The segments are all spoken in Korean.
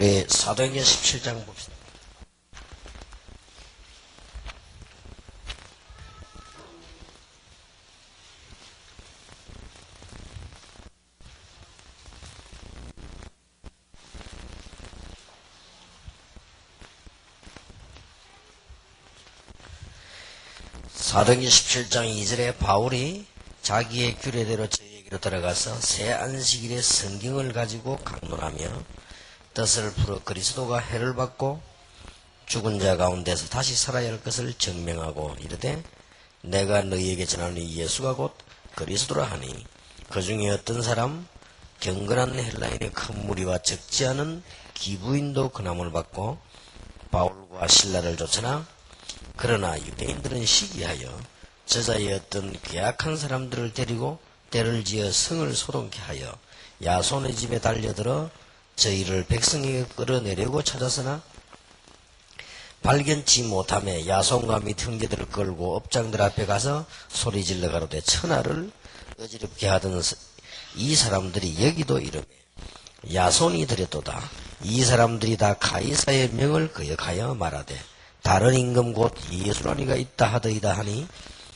우리 사도행전 17장 봅시다. 사도행전 17장 2절에 바울이 자기의 규례대로 저희에게로 들어가서 새 안식일에 성경을 가지고 강론하며 뜻을 풀어 그리스도가 해를 받고 죽은 자 가운데서 다시 살아야 할 것을 증명하고 이르되 내가 너희에게 전하는 이 예수가 곧 그리스도라 하니 그 중에 어떤 사람 경건한 헬라인의 큰 무리와 적지 않은 기부인도 근함을 받고 바울과 실라를 쫓으나 그러나 유대인들은 시기하여 저자의 어떤 괴악한 사람들을 데리고 때를 지어 성을 소동케 하여 야손의 집에 달려들어 저희를 백성에게 끌어내려고 찾았으나 발견치 못하며 야손과 및 형제들을 끌고 업장들 앞에 가서 소리질러 가로되 천하를 어지럽게 하던 이 사람들이 여기도 이르매 야손이 들였도다. 이 사람들이 다 가이사의 명을 거역하여 말하되 다른 임금 곧 예수라니가 있다 하더이다 하니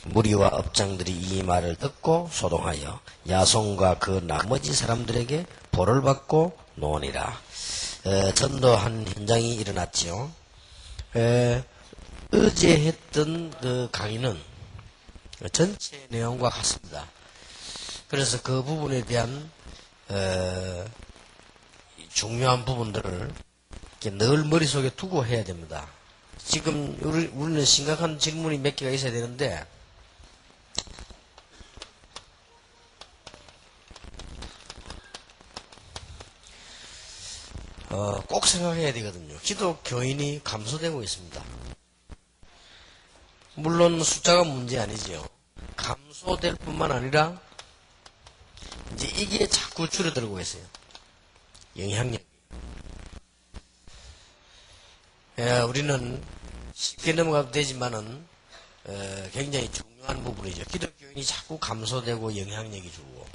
무리와 업장들이 이 말을 듣고 소동하여 야손과 그 나머지 사람들에게 벌을 받고 노니라. 전도한 현장이 일어났지요. 어제 했던 그 강의는 전체 내용과 같습니다. 그래서 그 부분에 대한 중요한 부분들을 늘 머릿속에 두고 해야 됩니다. 지금 우리는 심각한 질문이 몇 개가 있어야 되는데 꼭 생각해야 되거든요. 기독교인이 감소되고 있습니다. 물론 숫자가 문제 아니지요. 감소될 뿐만 아니라 이제 이게 자꾸 줄어들고 있어요. 영향력. 우리는 쉽게 넘어가도 되지만은 굉장히 중요한 부분이죠. 기독교인이 자꾸 감소되고 영향력이 줄고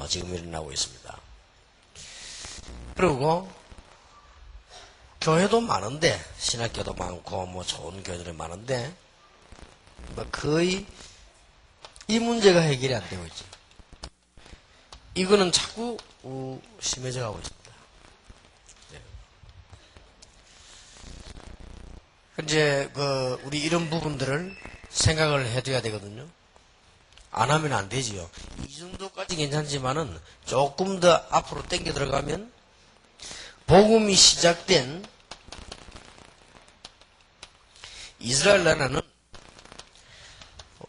지금 일어나고 있습니다. 그리고 교회도 많은데 신학교도 많고 뭐 좋은 교회들이 많은데 뭐 거의 이 문제가 해결이 안 되고 있죠. 이거는 자꾸 심해져 가고 있습니다. 이제 우리 이런 부분들을 생각을 해둬야 되거든요. 안 하면 안 되지요. 이 정도까지 괜찮지만은 조금 더 앞으로 당겨 들어가면 복음이 시작된 이스라엘 나라는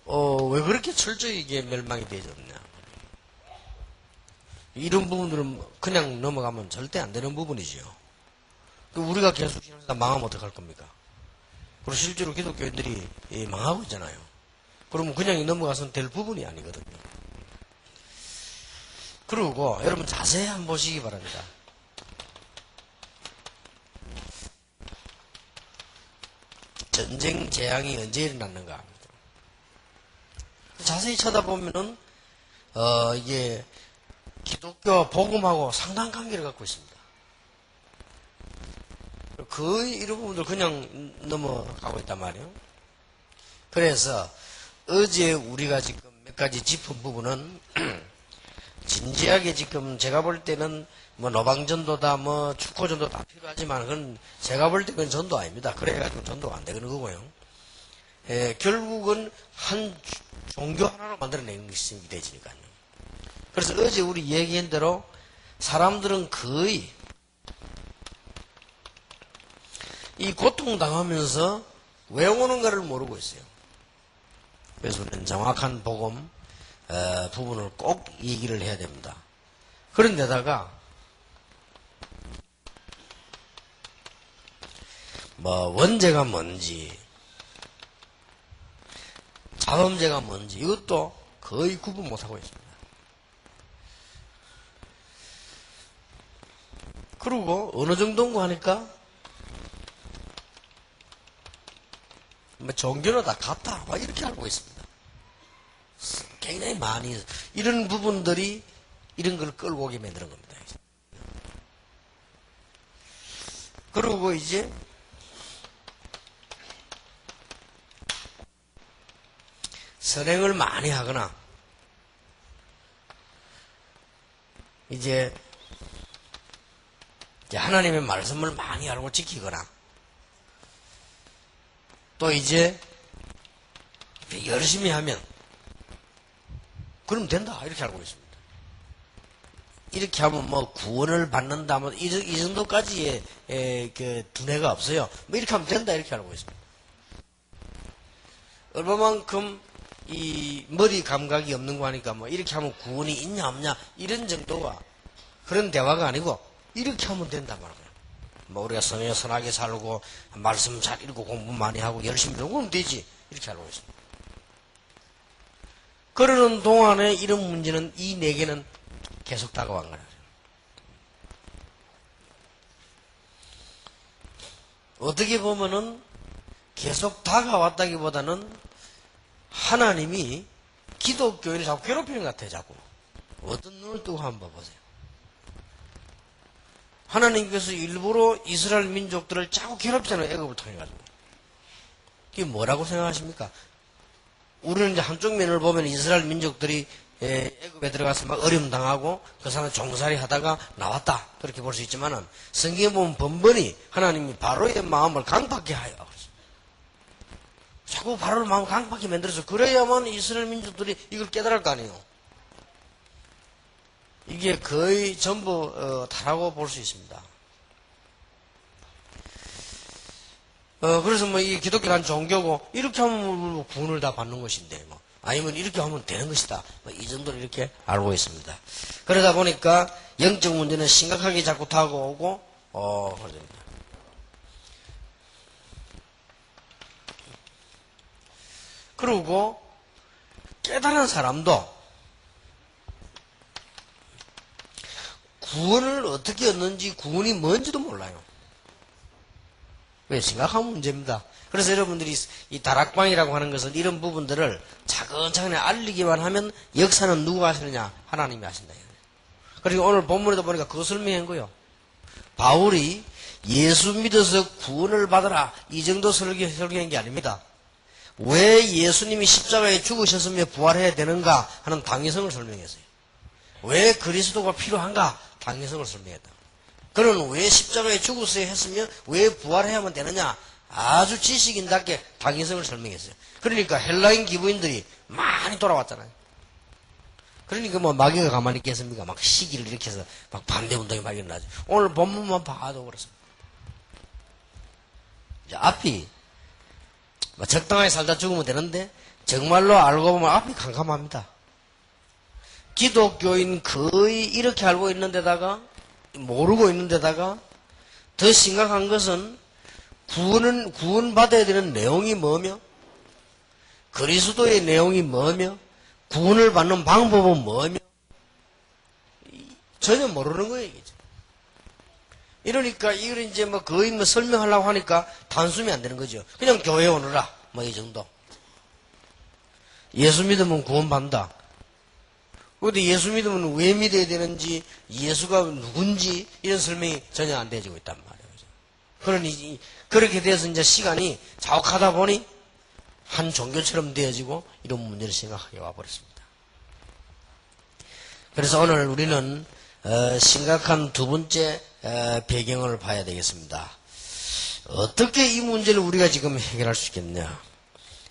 왜 그렇게 철저히 이게 멸망이 되어졌냐. 이런 부분들은 그냥 넘어가면 절대 안 되는 부분이지요. 우리가 계속 신앙생활 망하면 어떡할 겁니까? 그리고 실제로 기독교인들이 망하고 있잖아요. 그러면 그냥 넘어가서는 될 부분이 아니거든요. 그리고 여러분 자세히 한번 보시기 바랍니다. 전쟁 재앙이 언제 일어났는가 합니다. 자세히 쳐다보면은 이게 기독교 복음하고 상당한 관계를 갖고 있습니다. 거의 이런 부분들 그냥 넘어가고 있단 말이에요. 그래서 어제 우리가 지금 몇 가지 짚은 부분은 진지하게 지금 제가 볼 때는 뭐 노방전도다 뭐 축구전도 다 필요하지만 그건 제가 볼 때 그건 전도 아닙니다. 그래가지고 전도가 안 되는 거고요. 결국은 한 종교 하나로 만들어내는 것이 되지니까요. 그래서 어제 우리 얘기한 대로 사람들은 거의 이 고통당하면서 왜 오는가를 모르고 있어요. 그래서 우리는 정확한 복음 부분을 꼭 얘기를 해야 됩니다. 그런데다가 뭐 원죄가 뭔지 자범죄가 뭔지 이것도 거의 구분 못하고 있습니다. 그리고 어느 정도인가 하니까 뭐 종교는 다 같다 이렇게 알고 있습니다. 굉장히 많이 이런 부분들이 이런 걸 끌고 오게 만드는 겁니다. 그러고 이제 선행을 많이 하거나 이제 하나님의 말씀을 많이 알고 지키거나 또 이제 열심히 하면 그럼 된다 이렇게 알고 있습니다. 이렇게 하면 뭐 구원을 받는다 뭐 이 정도까지의 그 두뇌가 없어요. 뭐 이렇게 하면 된다 이렇게 알고 있습니다. 얼마만큼 이 머리 감각이 없는 거 하니까 뭐 이렇게 하면 구원이 있냐 없냐 이런 정도가 그런 대화가 아니고 이렇게 하면 된다 말이에요. 뭐 우리가 선하게 살고 말씀 잘 읽고 공부 많이 하고 열심히 하면 되지 이렇게 알고 있습니다. 그러는 동안에 이런 문제는 이 네 개는 계속 다가온 거예요. 어떻게 보면은 계속 다가왔다기보다는 하나님이 기독교인을 자꾸 괴롭히는 것 같아요. 자꾸 어떤 눈을 뜨고 한번 보세요. 하나님께서 일부러 이스라엘 민족들을 자꾸 괴롭히잖아요. 애굽을 통해 가지고. 이게 뭐라고 생각하십니까? 우리는 이제 한쪽 면을 보면 이스라엘 민족들이 애굽에 들어가서 막 어려움 당하고 그 사람 종살이 하다가 나왔다 그렇게 볼 수 있지만은 성경에 보면 번번이 하나님이 바로의 마음을 강팍케 하여 자꾸 바로의 마음을 강팍케 만들어서 그래야만 이스라엘 민족들이 이걸 깨달을 거 아니에요. 이게 거의 전부 다라고 볼 수 있습니다. 그래서 뭐 이 기독교가 한 종교고 이렇게 하면 뭐 구원을 다 받는 것인데 뭐 아니면 이렇게 하면 되는 것이다. 뭐 이 정도로 이렇게 알고 있습니다. 그러다 보니까 영적 문제는 심각하게 자꾸 다가오고 그러됩니다. 그리고 깨달은 사람도 구원을 어떻게 얻는지 구원이 뭔지도 몰라요. 왜? 심각한 문제입니다. 그래서 여러분들이 이 다락방이라고 하는 것은 이런 부분들을 차근차근히 알리기만 하면 역사는 누가 하시느냐? 하나님이 하신다. 그리고 오늘 본문에도 보니까 그거 설명한 거예요. 바울이 예수 믿어서 구원을 받아라 이 정도 설교한 게 아닙니다. 왜 예수님이 십자가에 죽으셨으며 부활해야 되는가 하는 당위성을 설명했어요. 왜 그리스도가 필요한가? 당위성을 설명했다. 그는 왜 십자가에 죽었어야 했으며 왜 부활해야만 되느냐? 아주 지식인답게 당위성을 설명했어요. 그러니까 헬라인 기부인들이 많이 돌아왔잖아요. 그러니까 뭐 마귀가 가만히 있겠습니까? 막 시기를 일으켜서 막 반대운동이 막 일어나죠. 오늘 본문만 봐도 그렇습니다. 이제 앞이 적당하게 살다 죽으면 되는데 정말로 알고 보면 앞이 캄캄합니다. 기독교인 거의 이렇게 알고 있는데다가 모르고 있는데다가 더 심각한 것은 구원받아야 되는 내용이 뭐며 그리스도의 내용이 뭐며 구원을 받는 방법은 뭐며 전혀 모르는 거예요. 이제. 이러니까 이걸 이제 뭐 거의 뭐 설명하려고 하니까 단숨이 안 되는 거죠. 그냥 교회 오느라 뭐 이 정도. 예수 믿으면 구원받는다. 그런데 예수 믿으면 왜 믿어야 되는지, 예수가 누군지, 이런 설명이 전혀 안 되어지고 있단 말이에요. 그러니, 그렇게 돼서 이제 시간이 자욱하다 보니, 한 종교처럼 되어지고, 이런 문제를 생각하게 와버렸습니다. 그래서 오늘 우리는, 심각한 두 번째, 배경을 봐야 되겠습니다. 어떻게 이 문제를 우리가 지금 해결할 수 있겠냐.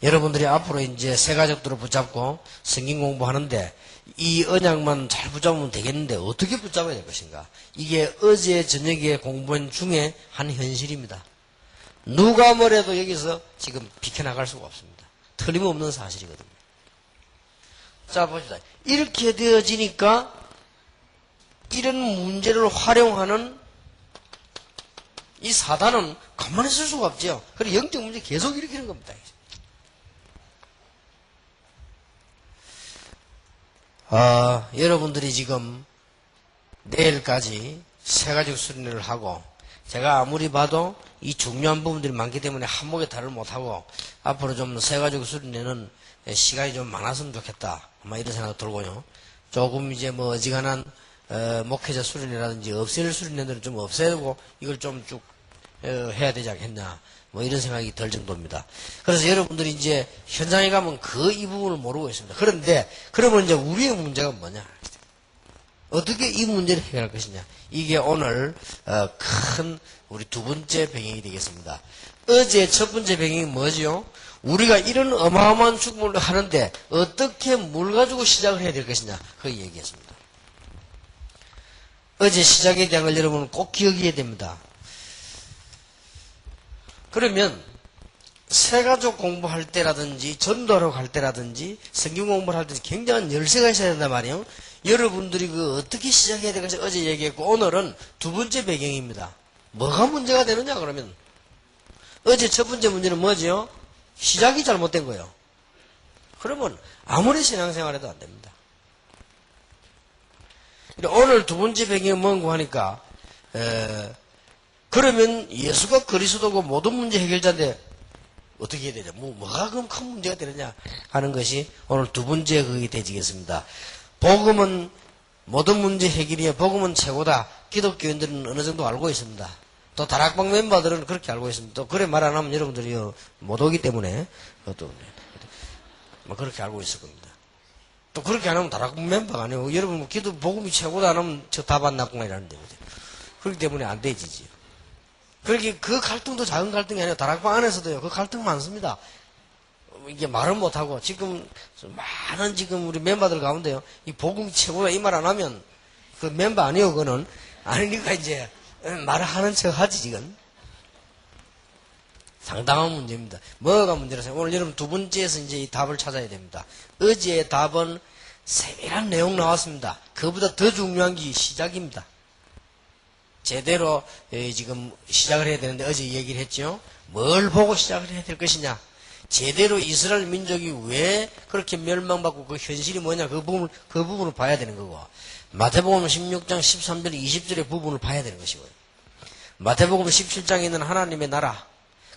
여러분들이 앞으로 이제 새 가족들을 붙잡고 성경 공부하는데, 이 언약만 잘 붙잡으면 되겠는데 어떻게 붙잡아야 될 것인가? 이게 어제 저녁에 공부한 중에 한 현실입니다. 누가 뭐래도 여기서 지금 비켜나갈 수가 없습니다. 틀림없는 사실이거든요. 자, 봅시다. 이렇게 되어지니까 이런 문제를 활용하는 이 사단은 가만히 있을 수가 없죠. 그래서 영적 문제 계속 일으키는 겁니다. 여러분들이 지금 내일까지 새가족 수련회를 하고 제가 아무리 봐도 이 중요한 부분들이 많기 때문에 한목에 달을 못하고 앞으로 좀 새가족 수련회는 시간이 좀 많았으면 좋겠다. 아마 이런 생각 들고요. 조금 이제 뭐 어지간한 목회자 수련회라든지 없앨 수련회들은 좀 없애고 이걸 좀 쭉 해야 되지 않겠냐. 뭐 이런 생각이 들 정도입니다. 그래서 여러분들이 이제 현장에 가면 이 부분을 모르고 있습니다. 그런데 그러면 이제 우리의 문제가 뭐냐? 어떻게 이 문제를 해결할 것이냐? 이게 오늘 큰 우리 두 번째 배경이 되겠습니다. 어제 첫 번째 배경이 뭐죠? 우리가 이런 어마어마한 죽음을 하는데 어떻게 뭘 가지고 시작을 해야 될 것이냐? 그 얘기했습니다. 어제 시작에 대한 걸 여러분은 꼭 기억해야 됩니다. 그러면 새가족 공부할 때라든지 전도하러 갈 때라든지 성경 공부를 할 때 굉장한 열쇠가 있어야 된단 말이에요. 여러분들이 어떻게 시작해야 될지 어제 얘기했고 오늘은 두 번째 배경입니다. 뭐가 문제가 되느냐 그러면 어제 첫 번째 문제는 뭐지요? 시작이 잘못된 거예요. 그러면 아무리 신앙생활 해도 안 됩니다. 오늘 두 번째 배경이 뭔고 하니까 그러면 예수가 그리스도고 모든 문제 해결자인데 어떻게 해야 되냐? 뭐가 그럼 큰 문제가 되느냐 하는 것이 오늘 두 번째 그게 되지겠습니다. 복음은 모든 문제 해결이야. 복음은 최고다. 기독교인들은 어느 정도 알고 있습니다. 또 다락방 멤버들은 그렇게 알고 있습니다. 또 그래 말 안 하면 여러분들이 못 오기 때문에 또 그렇게 알고 있을 겁니다. 또 그렇게 안 하면 다락방 멤버가 아니고 여러분 기도 복음이 최고다 안 하면 저 답 안 났구나 이러는데 그렇기 때문에 안 되지지요. 그렇게 그 갈등도 작은 갈등이 아니라 다락방 안에서도요. 그 갈등 많습니다. 이게 말은 못하고 지금 많은 지금 우리 멤버들 가운데요. 이 복음이 최고다 이 말 안 하면 그 멤버 아니요 그거는 아니니까 이제 말을 하는 척 하지 지금. 상당한 문제입니다. 뭐가 문제라서 오늘 여러분 두 번째에서 이제 이 답을 찾아야 됩니다. 어제의 답은 세밀한 내용 나왔습니다. 그보다 더 중요한 게 시작입니다. 제대로 지금 시작을 해야 되는데 어제 얘기를 했죠. 뭘 보고 시작을 해야 될 것이냐. 제대로 이스라엘 민족이 왜 그렇게 멸망받고 그 현실이 뭐냐 그 부분을 봐야 되는 거고 마태복음 16장 13절 20절의 부분을 봐야 되는 것이고요. 마태복음 17장에 있는 하나님의 나라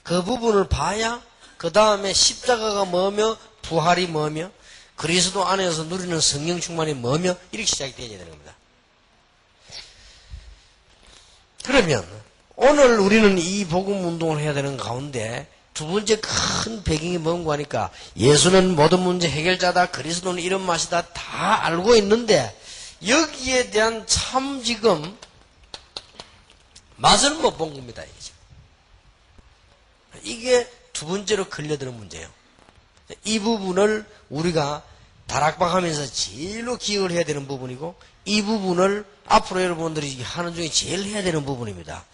그 부분을 봐야 그 다음에 십자가가 뭐며 부활이 뭐며 그리스도 안에서 누리는 성령 충만이 뭐며 이렇게 시작이 되어야 되는 겁니다. 그러면 오늘 우리는 이 복음 운동을 해야 되는 가운데 두 번째 큰 배경이 뭔가 하니까 예수는 모든 문제 해결자다. 그리스도는 이런 맛이다. 다 알고 있는데 여기에 대한 참 지금 맛을 못 본 겁니다. 이게 두 번째로 걸려드는 문제예요. 이 부분을 우리가 다락방 하면서 제일로 기억을 해야 되는 부분이고 이 부분을 앞으로 여러분들이 하는 중에 제일 해야 되는 부분입니다.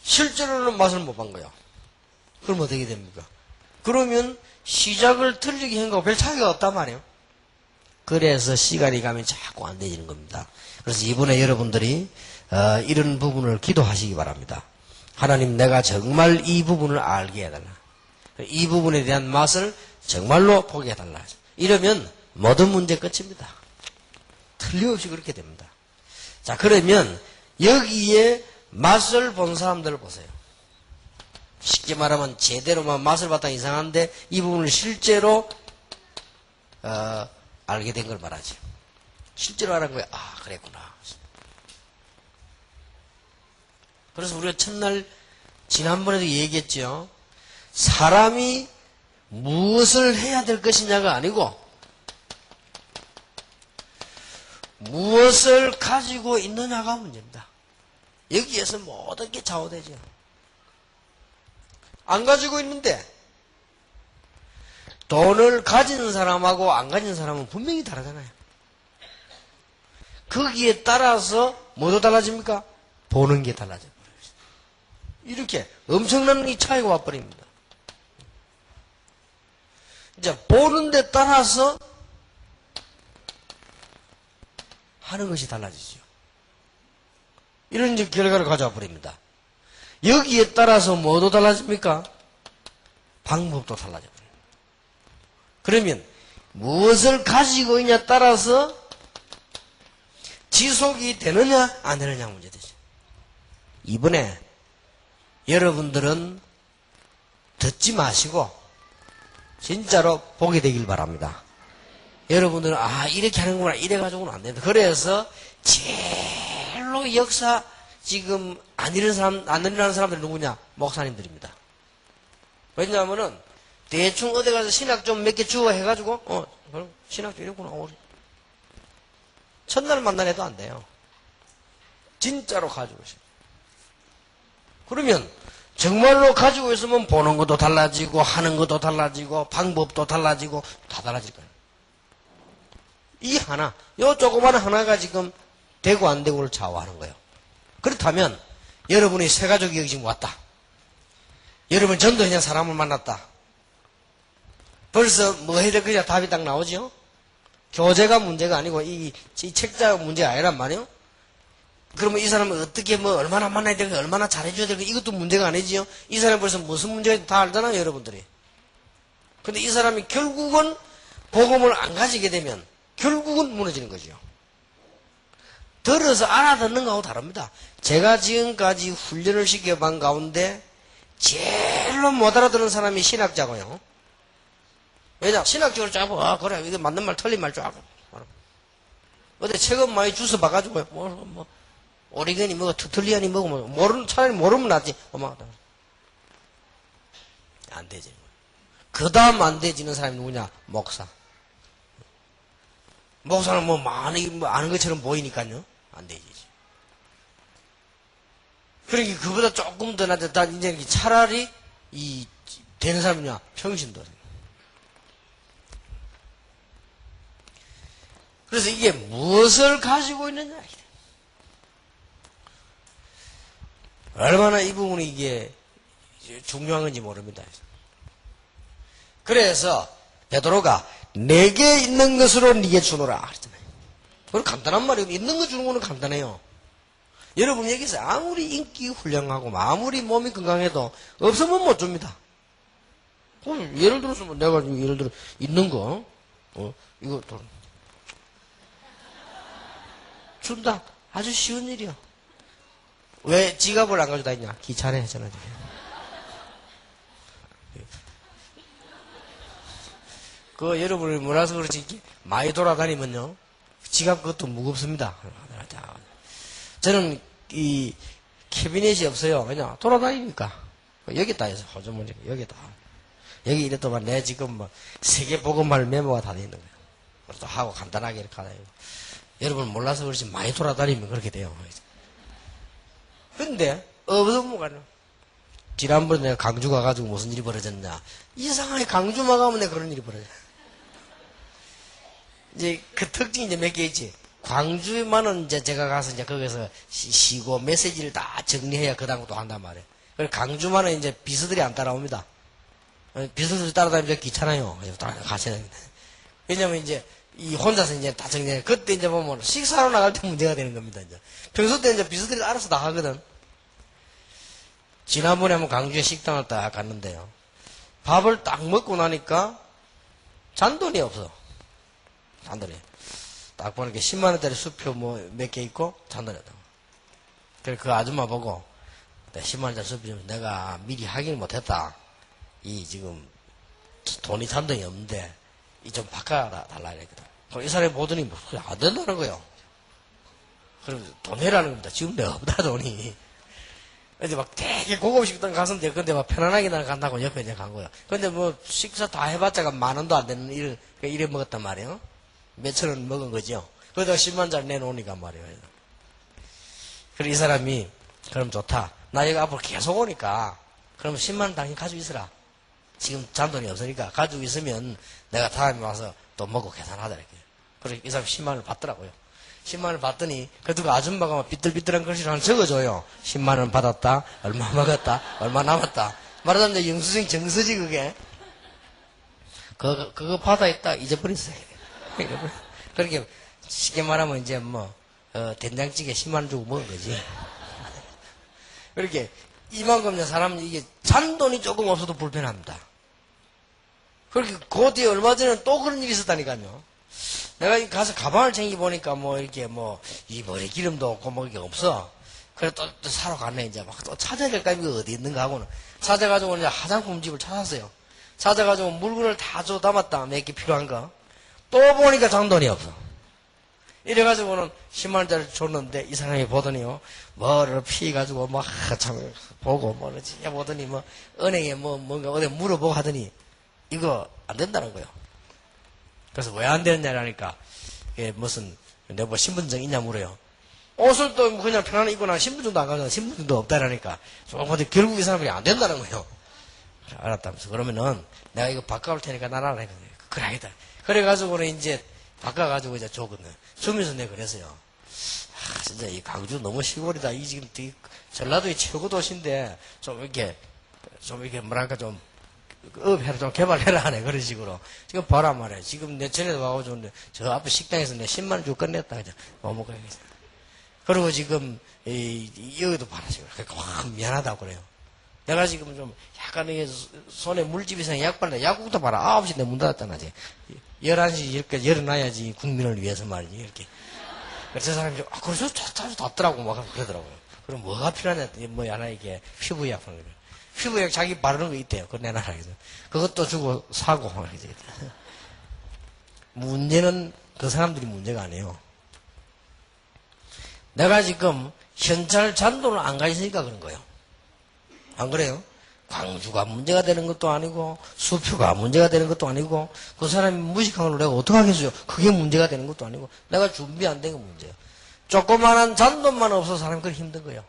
실제로는 맛을 못 본 거예요. 그럼 어떻게 됩니까? 그러면 시작을 틀리게 한 거하고 별 차이가 없단 말이에요. 그래서 시간이 가면 자꾸 안 되지는 겁니다. 그래서 이번에 여러분들이 이런 부분을 기도하시기 바랍니다. 하나님 내가 정말 이 부분을 알게 해달라. 이 부분에 대한 맛을 정말로 보게 해달라. 이러면 모든 문제 끝입니다. 틀림없이 그렇게 됩니다. 자 그러면 여기에 맛을 본 사람들을 보세요. 쉽게 말하면 제대로만 맛을 봤다 이상한데 이 부분을 실제로 알게 된 걸 말하죠. 실제로 알은 거예요. 아 그랬구나. 그래서 우리가 첫날 지난번에도 얘기했죠. 사람이 무엇을 해야 될 것이냐가 아니고 무엇을 가지고 있느냐가 문제입니다. 여기에서 모든 게 좌우되죠. 안 가지고 있는데 돈을 가진 사람하고 안 가진 사람은 분명히 다르잖아요. 거기에 따라서 뭐도 달라집니까? 보는 게 달라져요. 이렇게 엄청난 이 차이가 와버립니다. 이제 보는 데 따라서 하는 것이 달라지죠. 이런 이제 결과를 가져와 버립니다. 여기에 따라서 뭐도 달라집니까? 방법도 달라져 버립니다. 그러면 무엇을 가지고 있냐에 따라서 지속이 되느냐 안 되느냐 문제되죠. 이번에 여러분들은 듣지 마시고 진짜로 보게 되길 바랍니다. 여러분들은 이렇게 하는구나 이래가지고는 안 된다. 그래서 제일로 역사 지금 안 일어나는 사람들이 누구냐? 목사님들입니다. 왜냐하면은 대충 어디 가서 신학 좀 몇 개 주워 해가지고 신학도 이랬구나. 첫날 만나내도 안 돼요. 진짜로 가지고 있어요. 그러면 정말로 가지고 있으면 보는 것도 달라지고 하는 것도 달라지고 방법도 달라지고 다 달라질 거예요. 이 하나, 요 조그마한 하나가 지금 되고 안 되고를 좌우하는 거예요. 그렇다면 여러분이 새 가족이 여기 지금 왔다. 여러분 전도회장 사람을 만났다. 벌써 뭐 해야 될 거냐 답이 딱 나오죠. 교재가 문제가 아니고 이 책자가 문제가 아니란 말이에요. 그러면 이 사람은 어떻게 얼마나 만나야 될까 얼마나 잘해줘야 될까 이것도 문제가 아니지요. 이 사람이 벌써 무슨 문제가 있는지 다 알잖아요 여러분들이. 근데 이 사람이 결국은 복음을 안 가지게 되면 결국은 무너지는 거죠. 들어서 알아듣는 거하고 다릅니다. 제가 지금까지 훈련을 시켜본 가운데 제일로 못 알아듣는 사람이 신학자고요. 왜냐? 신학적으로 쫙 그래 이게 맞는 말 틀린 말 쫙 어디 책은 많이 주워 봐가지고 오리건이 트틀리안이 차라리 모르면 낫지. 안 되지. 그 다음 안 되지는 사람이 누구냐? 목사. 목사는 많이 아는 것처럼 보이니까요. 안 되지. 그러니까 그보다 조금 더 낫다. 이제 차라리 되는 사람이냐? 평신도. 그래서 이게 무엇을 가지고 있느냐? 얼마나 이 부분이 이게 중요한 건지 모릅니다. 그래서 베드로가 내게 있는 것으로 네게 주노라 그랬잖아요. 그건 간단한 말이에요. 있는 거 주는 거는 간단해요. 여러분 여기서 아무리 인기 훌륭하고 아무리 몸이 건강해도 없으면 못 줍니다. 예를 들어서 내가 예를 들어 있는 거 이거 준다. 아주 쉬운 일이야. 왜 지갑을 안 가져다 있냐? 귀찮아 했잖아. 여러분이 몰라서 그렇지 많이 돌아다니면요 지갑 그것도 무겁습니다. 저는 이 캐비넷이 없어요. 왜냐 돌아다니니까 여기다 해서 호주머니 여기다 여기 이랬더만 내 지금 세계 복음할 메모가 다 돼 있는 거예요. 그래서 하고 간단하게 이렇게 하다. 여러분 몰라서 그렇지 많이 돌아다니면 그렇게 돼요. 근데 없으면 가냐? 지난번에 내가 강주 가가지고 무슨 일이 벌어졌냐? 이상하게 강주만 가면 내가 그런 일이 벌어져. 이제 그 특징이 이제 몇 개 있지. 광주만은 이제 제가 가서 이제 거기서 쉬고 메시지를 다 정리해야 그 다음 것도 한단 말이에요. 그래서 강주만은 이제 비서들이 안 따라옵니다. 비서들이 따라다니면 귀찮아요. 같이 다닙니다. 왜냐면 이제 혼자서 이제 다 정리해. 그때 이제 보면 식사로 나갈 때 문제가 되는 겁니다. 이제 평소 때 이제 비서들이 알아서 다 하거든. 지난번에 한번 강주에 식당을 딱 갔는데요. 밥을 딱 먹고 나니까 잔돈이 없어. 잔돈이. 딱 보니까 10만원짜리 수표 몇 개 있고 잔돈이 없다고. 그래서 그 아줌마 보고 10만원짜리 수표 좀 내가 미리 확인을 못했다. 지금 돈이 잔돈이 없는데 좀 바꿔달라 이랬거든. 그럼 이 사람이 보더니 안 된다는 거예요. 그럼 돈 내라는 겁니다. 지금 내가 없다 돈이. 이제 막 되게 고급 식당 갔는데 근데 막 편안하게 나는 간다고 옆에 이제 간 거야. 근데 식사 다 해봤자가 10,000원도 안 되는 이래 먹었단 말이에요. 몇천 원 먹은 거죠. 그러다가 10만원짜리 내놓으니까 말이에요. 그래 이 사람이 그럼 좋다. 나 여기 앞으로 계속 오니까 그러면 10만원 당연히 가지고 있으라. 지금 잔돈이 없으니까 가지고 있으면 내가 다음에 와서 또 먹고 계산하자 이렇게. 그래서 이 사람이 10만원을 받더라고요. 10만원을 받더니 그래도 아줌마가 막 삐뚤삐뚤한 글씨를 하나 적어줘요. 10만원 받았다. 얼마 먹었다. 얼마 남았다. 말하자면 영수증 정서지 그게. 그거 받아있다 잊어버렸어요. 그렇게 쉽게 말하면 이제 된장찌개 10만원 주고 먹은 거지. 그렇게 이만큼 사람은 이게 잔돈이 조금 없어도 불편합니다. 그렇게 그 뒤에 얼마 전에 또 그런 일이 있었다니까요. 내가 가서 가방을 챙겨보니까 이렇게 이 머리 기름도 없고 이게 없어. 그래 또 사러 갔네 이제 막 또 찾아야 될까 이거 어디 있는가 하고는 찾아가지고 이제 화장품 집을 찾았어요. 찾아가지고 물건을 다 줘 담았다 몇 개 필요한 거. 또 보니까 잔돈이 없어. 이래가지고는 10만원짜리 줬는데 이 사람이 보더니요, 뭐를 피해가지고 뭐, 참, 보고 뭐지, 보더니 뭐, 은행에 뭐, 뭔가 어디 물어보고 하더니, 이거 안 된다는 거예요. 그래서 왜 안 되느냐라니까, 이게 무슨, 내가 뭐 신분증 있냐 물어요. 옷을 또 그냥 편안히 입고 나 신분증도 안 가져가, 신분증도 없다라니까. 근데 결국 이 사람이 안 된다는 거예요. 그래, 알았다면서. 그러면은, 내가 이거 바꿔올 테니까 나라라 했거든요. 그래, 알겠다. 그래가지고는 이제, 바꿔가지고 이제 줬거든. 주면서 내가 그랬어요. 아, 진짜 이 광주 너무 시골이다. 이 지금 전라도의 최고 도시인데, 좀 이렇게 뭐랄까 좀, 업해라, 좀 개발해라 하네. 그런 식으로. 지금 봐라 말이야. 지금 내 전에도 와고 줬는데, 저 앞에 식당에서 내 10만원 주고 끝냈다. 그냥. 뭐 먹어야겠어. 그리고 지금, 여기도 봐라. 지금. 와, 미안하다고 그래요. 내가 지금 좀 약간 이게 손에 물집 이상 약 발라. 약국도 봐라. 9시인데 문 닫았잖아. 이제. 11시 이렇게 열어놔야지 국민을 위해서 말이지. 이렇게. 그래서 저 사람이 그래서 닫더라고. 막 그러더라고요. 그럼 뭐가 필요하냐. 뭐 하나 이게 피부약 하는 거예요. 피부약 자기 바르는 거 있대요. 그거 내놔라. 그래서. 그것도 주고 사고. 문제는 그 사람들이 문제가 아니에요. 내가 지금 현찰 잔돈을 안 가있으니까 그런 거예요. 안 그래요? 광주가 문제가 되는 것도 아니고 수표가 문제가 되는 것도 아니고 그 사람이 무식한 걸 내가 어떡하겠어요? 그게 문제가 되는 것도 아니고 내가 준비 안 된 게 문제예요. 조그마한 잔돈만 없어서 사람이 그렇게 힘든 거예요.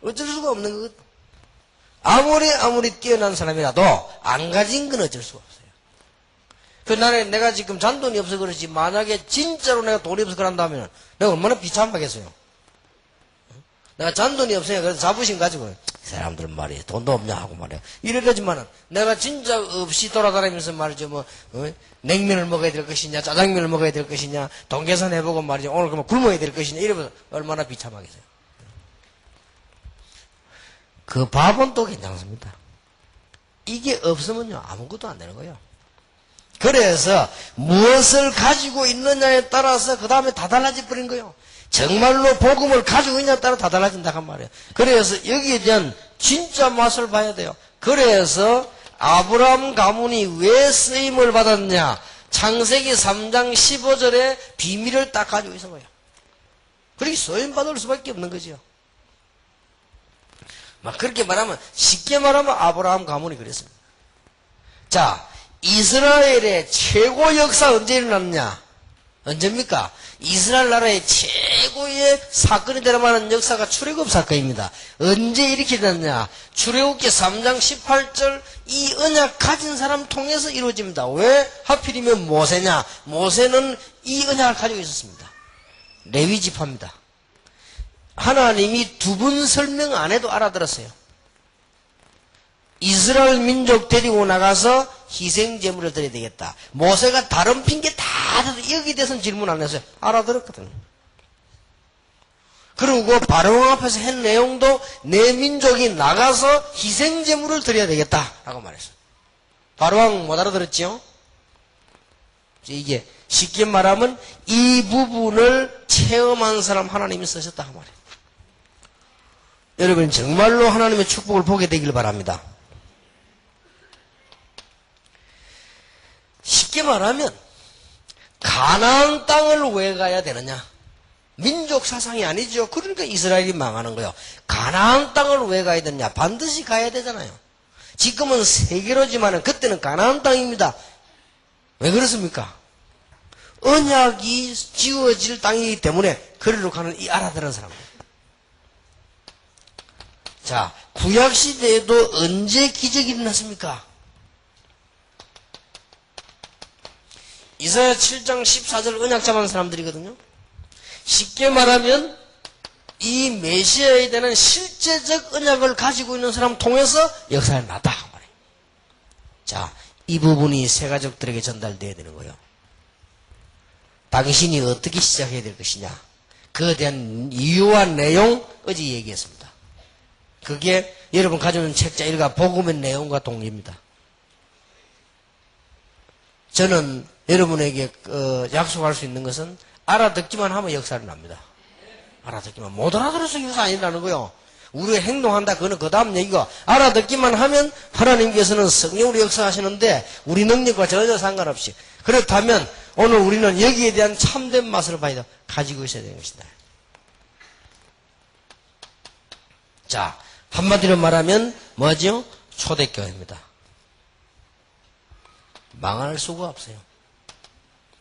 어쩔 수가 없는 거거든. 아무리 뛰어난 사람이라도 안 가진 건 어쩔 수가 없어요. 그 나는 내가 지금 잔돈이 없어 그렇지 만약에 진짜로 내가 돈이 없어 그런다면 내가 얼마나 비참하겠어요. 내가 잔돈이 없으니까 그래서 자부심 가지고 사람들은 말이야 돈도 없냐 하고 말이야 이래가지만은 내가 진짜 없이 돌아다니면서 말이죠 뭐 냉면을 먹어야 될 것이냐 짜장면을 먹어야 될 것이냐 돈 계산해보고 말이죠 오늘 그러면 굶어야 될 것이냐 이러면서 얼마나 비참하겠어요. 그 밥은 또 괜찮습니다. 이게 없으면요 아무것도 안 되는 거예요. 그래서 무엇을 가지고 있느냐에 따라서 그 다음에 다 달라져 버린 거예요. 정말로 복음을 가지고 있냐에 따라 다 달라진다 한 말이에요. 그래서 여기에 대한 진짜 맛을 봐야 돼요. 그래서 아브라함 가문이 왜 쓰임을 받았냐? 창세기 3장 15절에 비밀을 딱 가지고 있는 거예요. 그렇게 쓰임 받을 수밖에 없는 거죠. 막 그렇게 말하면 쉽게 말하면 아브라함 가문이 그랬습니다. 자, 이스라엘의 최고 역사 언제 일어났냐? 언제입니까? 이스라엘 나라의 최고의 사건이 되는 만한 역사가 출애굽 사건입니다. 언제 이렇게 일어났냐? 출애굽기 3장 18절 이 언약 가진 사람 통해서 이루어집니다. 왜 하필이면 모세냐? 모세는 이 언약을 가지고 있었습니다. 레위 지파입니다. 하나님이 두 번 설명 안 해도 알아들었어요. 이스라엘 민족 데리고 나가서 희생 제물을 드려야 되겠다. 모세가 다른 핑계 다 대도 여기 대해서는 질문 안 했어요. 알아들었거든. 그리고 바로왕 앞에서 한 내용도 내 민족이 나가서 희생 제물을 드려야 되겠다 라고 말했어요. 바로왕 못 알아들었지요? 이게 쉽게 말하면 이 부분을 체험한 사람 하나님이 쓰셨다 그 말이에요. 여러분 정말로 하나님의 축복을 보게 되길 바랍니다. 쉽게 말하면 가나안 땅을 왜 가야 되느냐? 민족 사상이 아니죠. 그러니까 이스라엘이 망하는 거예요. 가나안 땅을 왜 가야 되느냐? 반드시 가야 되잖아요. 지금은 세계로지만은 그때는 가나안 땅입니다. 왜 그렇습니까? 언약이 지어질 땅이기 때문에 그리로 가는 이 알아들은 사람들. 자, 구약시대에도 언제 기적이 일어났습니까? 이사야 7장 14절 언약 잡은 사람들이거든요. 쉽게 말하면 이 메시아에 대한 실제적 언약을 가지고 있는 사람 통해서 역사에 났다. 자, 이 부분이 새 가족들에게 전달돼야 되는 거예요. 당신이 어떻게 시작해야 될 것이냐. 그에 대한 이유와 내용 어제 얘기했습니다. 그게 여러분 가지고 있는 책자 1과 복음의 내용과 동기입니다. 저는 여러분에게 약속할 수 있는 것은 알아듣기만 하면 역사를 납니다. 알아듣기만 못 알아들어서 역사 아니라는 거요. 우리가 행동한다 그거는 그 다음 얘기가 알아듣기만 하면 하나님께서는 성령으로 역사하시는데 우리 능력과 전혀 상관없이 그렇다면 오늘 우리는 여기에 대한 참된 맛을 봐야 돼. 가지고 있어야 되는 것이다. 자, 한마디로 말하면 뭐죠? 초대교회입니다. 망할 수가 없어요.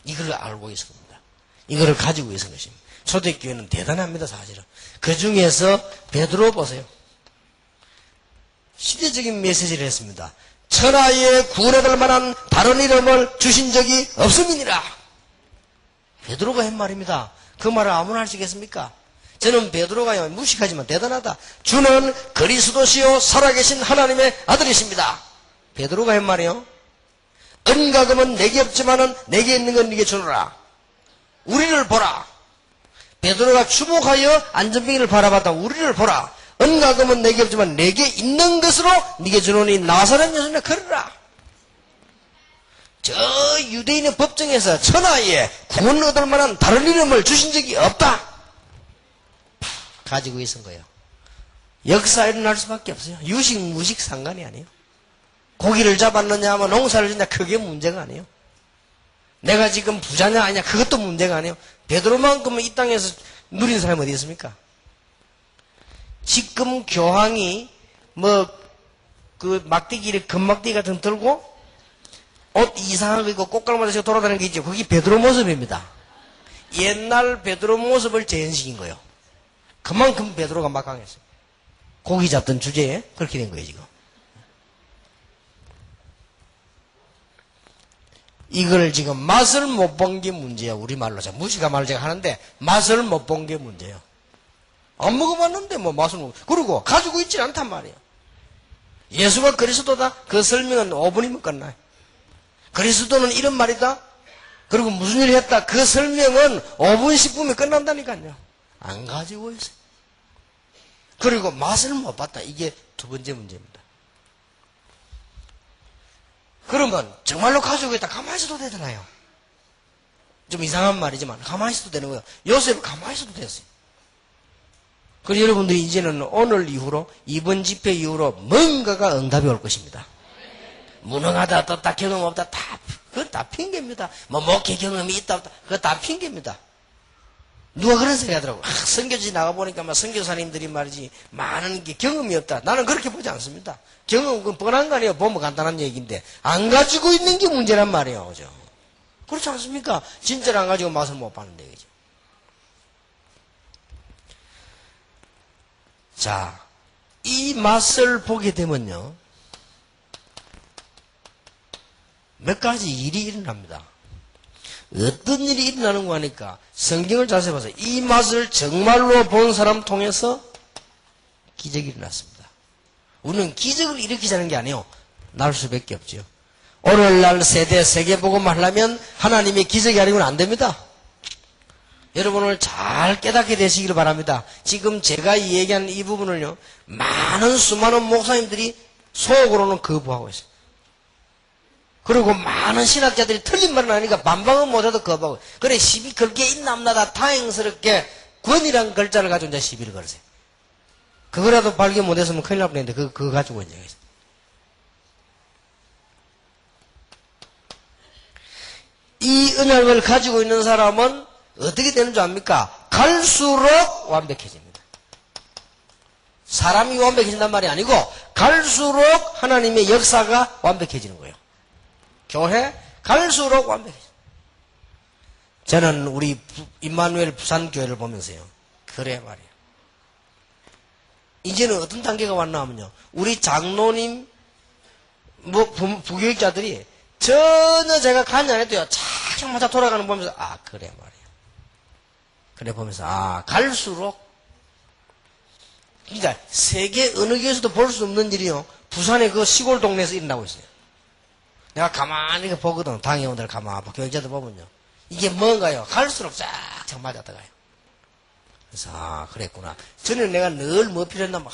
이걸 알고 있을 겁니다. 이거를 가지고 있을 것입니다. 초대교회는 대단합니다, 사실은. 그 중에서 베드로 보세요. 시대적인 메시지를 했습니다. 천하에 구원받을 만한 다른 이름을 주신 적이 없음이니라. 베드로가 한 말입니다. 그 말을 아무나 할 수 있겠습니까? 저는 베드로가 무식하지만 대단하다. 주는 그리스도시요 살아계신 하나님의 아들이십니다. 베드로가 한 말이요. 은과금은 내게 없지만은 내게 있는 건 네게 주노라. 우리를 보라. 베드로가 주목하여 안전병이를 바라봤다. 우리를 보라. 은과금은 내게 없지만 내게 있는 것으로 네게 주노니 나사렛 예수님을 걸으라. 저 유대인의 법정에서 천하에 구원 얻을 만한 다른 이름을 주신 적이 없다. 가지고 있은 거예요. 역사 일어날 수밖에 없어요. 유식 무식 상관이 아니에요. 고기를 잡았느냐 하면 농사를 짓냐 그게 문제가 아니에요. 내가 지금 부자냐 아니냐 그것도 문제가 아니에요. 베드로만큼은 이 땅에서 누린 사람이 어디 있습니까? 지금 교황이 그 막대기를 금막대기 같은 거 들고 옷 이상한 거 입고 꽃갈무리 치고 돌아다니는 게 있죠. 그게 베드로 모습입니다. 옛날 베드로 모습을 재현시킨 거예요. 그만큼 베드로가 막강했어요. 고기 잡던 주제에 그렇게 된 거예요, 지금. 이걸 지금 맛을 못 본 게 문제야, 우리말로. 무식한 말을 제가 하는데, 맛을 못 본 게 문제예요. 안 먹어봤는데, 맛을 못, 그리고 가지고 있지 않단 말이에요. 예수가 그리스도다? 그 설명은 5분이면 끝나요. 그리스도는 이런 말이다? 그리고 무슨 일을 했다? 그 설명은 5분, 10분이면 끝난다니까요. 안 가지고 있어요. 그리고 맛을 못 봤다. 이게 두 번째 문제입니다. 그러면 정말로 가지고 있다. 가만히 있어도 되잖아요. 좀 이상한 말이지만 가만히 있어도 되는 거예요. 요셉 가만히 있어도 됐어요. 그래서 여러분들이 이제는 오늘 이후로 이번 집회 이후로 뭔가가 응답이 올 것입니다. 무능하다, 떴다, 경험 없다, 그건 다 핑계입니다. 목회 경험이 있다, 없다, 그거 다 핑계입니다. 누가 그런 소리 하더라고. 선교지 나가보니까 선교사님들이 말이지, 많은 게 경험이 없다. 나는 그렇게 보지 않습니다. 경험, 그건 뻔한 거 아니에요. 보면 간단한 얘기인데. 안 가지고 있는 게 문제란 말이에요. 그죠? 그렇지 않습니까? 진짜를 안 가지고 맛을 못 봤는데, 그죠? 자, 이 맛을 보게 되면요. 몇 가지 일이 일어납니다. 어떤 일이 일어나는 거 하니까 성경을 자세히 봐서 이 맛을 정말로 본 사람 통해서 기적이 일어났습니다. 우리는 기적을 일으키자는 게 아니에요. 날 수밖에 없죠. 오늘날 세계복음을 하려면 하나님의 기적이 아니고는 안 됩니다. 여러분 오늘 잘 깨닫게 되시기를 바랍니다. 지금 제가 얘기한 이 부분을요. 수많은 목사님들이 속으로는 거부하고 있어요. 그리고 많은 신학자들이 틀린 말은 아니니까 반박은 못해도 거부하고. 그래, 시비 걸 게 있나 없나다 다행스럽게 권이란 글자를 가지고 이제 시비를 걸으세요. 그거라도 발견 못했으면 큰일 날 뻔했는데 그거 가지고 이제. 이 언약을 가지고 있는 사람은 어떻게 되는 줄 압니까? 갈수록 완벽해집니다. 사람이 완벽해진단 말이 아니고 갈수록 하나님의 역사가 완벽해지는 거예요. 교회 갈수록 완벽해져. 저는 우리 임마누엘 부산교회를 보면서요. 그래 말이에요. 이제는 어떤 단계가 왔나 하면요. 우리 장로님, 부교육자들이 전혀 제가 간이 안 해도요. 차장마자 돌아가는 거 보면서 그래 말이에요. 그래 보면서 갈수록 그러니까 세계 어느 교회에서도 볼 수 없는 일이요. 부산의 그 시골 동네에서 일어나고 있어요. 내가 가만히 보거든. 당회원들 가만히 교육자들 보면요. 이게 뭔가요? 갈수록 쫙 맞아들어가요. 그래서 그랬구나. 전에 내가 늘 뭐 필요했나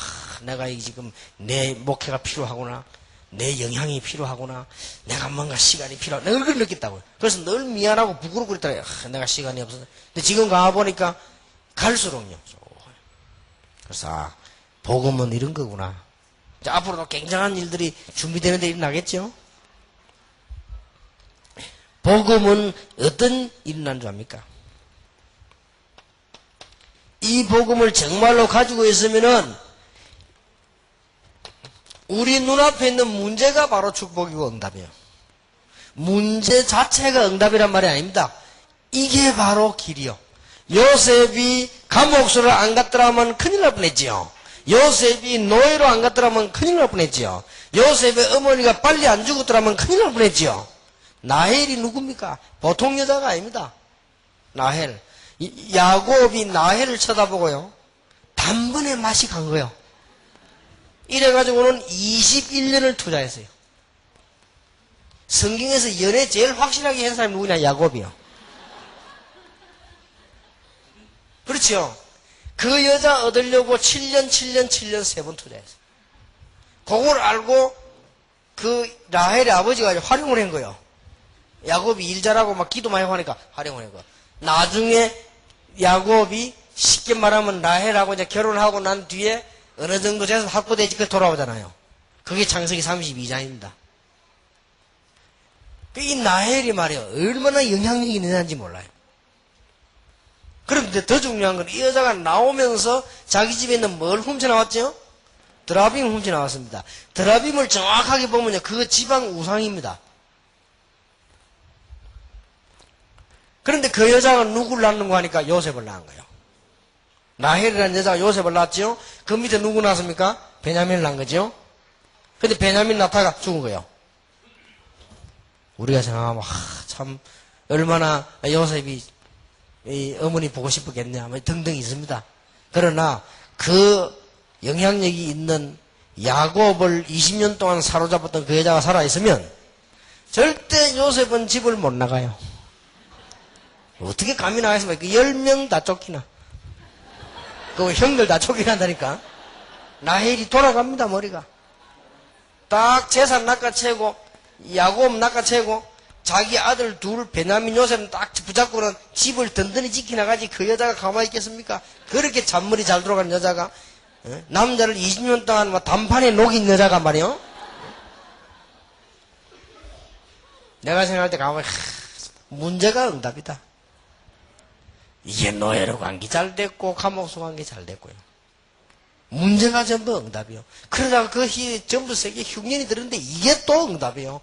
내가 지금 내 목회가 필요하구나. 내 영향이 필요하구나. 내가 뭔가 시간이 필요하구나. 내가 그걸 느꼈다고요. 그래서 늘 미안하고 부끄럽고 그랬더라고요. 내가 시간이 없어서. 근데 지금 가보니까 갈수록요. 그래서 복음은 이런 거구나. 앞으로도 굉장한 일들이 준비되는 데 일어나겠죠? 복음은 어떤 일이 난 줄 압니까? 이 복음을 정말로 가지고 있으면은 우리 눈앞에 있는 문제가 바로 축복이고 응답이에요. 문제 자체가 응답이란 말이 아닙니다. 이게 바로 길이요. 요셉이 감옥소를 안 갔더라면 큰일 날 뻔했지요. 요셉이 노예로 안 갔더라면 큰일 날 뻔했지요. 요셉의 어머니가 빨리 안 죽었더라면 큰일 날 뻔했지요. 나헬이 누굽니까? 보통 여자가 아닙니다. 나헬. 야곱이 나헬을 쳐다보고요. 단번에 맛이 간 거예요. 이래가지고는 21년을 투자했어요. 성경에서 연애 제일 확실하게 한 사람이 누구냐? 야곱이요. 그렇죠? 그 여자 얻으려고 7년 3번 투자했어요. 그걸 알고 그 라헬의 아버지가 활용을 한 거예요. 야곱이 일 잘하고 막 기도 많이 하니까 활용을 한 거예요. 나중에 야곱이 쉽게 말하면 라헬하고 이제 결혼하고 난 뒤에 어느 정도 돼서 확보되지 그 돌아오잖아요. 그게 창세기 32장입니다. 이 나헬이 말이에요. 얼마나 영향력이 있는지 몰라요. 그런데 더 중요한 건 이 여자가 나오면서 자기 집에 있는 뭘 훔쳐나왔죠? 드라빔을 훔쳐나왔습니다. 드라빔을 정확하게 보면요. 그거 지방 우상입니다. 그런데 그 여자가 누구를 낳는 거 하니까 요셉을 낳은 거예요. 라헬이라는 여자가 요셉을 낳았죠? 그 밑에 누구 낳았습니까? 베냐민을 낳은 거죠? 근데 베냐민 낳다가 죽은 거예요. 우리가 생각하면, 참, 얼마나 요셉이 이 어머니 보고 싶었겠냐, 뭐 등등 있습니다. 그러나 그 영향력이 있는 야곱을 20년 동안 사로잡았던 그 여자가 살아있으면 절대 요셉은 집을 못 나가요. 어떻게 감히 나가겠습니까? 그 10명 다 쫓기나. 그 형들 다 쫓겨난다니까. 라헬이 돌아갑니다, 머리가. 딱 재산 낚아채고, 야곱 낚아채고, 자기 아들 둘, 베냐민 요셉은 딱 붙잡고는 집을 든든히 지켜나가지 그 여자가 가만히 있겠습니까? 그렇게 잔머리 잘 돌아가는 여자가, 남자를 20년 동안 막 단판에 녹인 여자가 말이요. 내가 생각할 때 가만히, 문제가 응답이다. 이게 노예로 관계 잘 됐고, 감옥소 관계 잘 됐고요. 문제가 전부 응답이요. 그러다가 그 전부 세계에 흉년이 들었는데 이게 또 응답이요.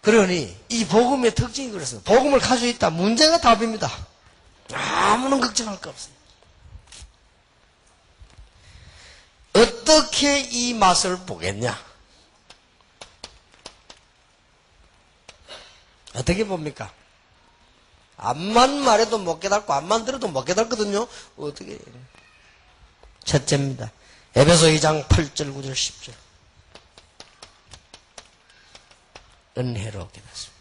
그러니 이 복음의 특징이 그렇습니다. 복음을 가지고 있다. 문제가 답입니다. 아무런 걱정할 거 없어요. 어떻게 이 맛을 보겠냐? 어떻게 봅니까? 앞만 말해도 못 깨닫고 앞만 들어도 못 깨닫거든요. 어떻게 해요? 첫째입니다. 에베소 2장 8절 9절 10절 은혜로 깨닫습니다.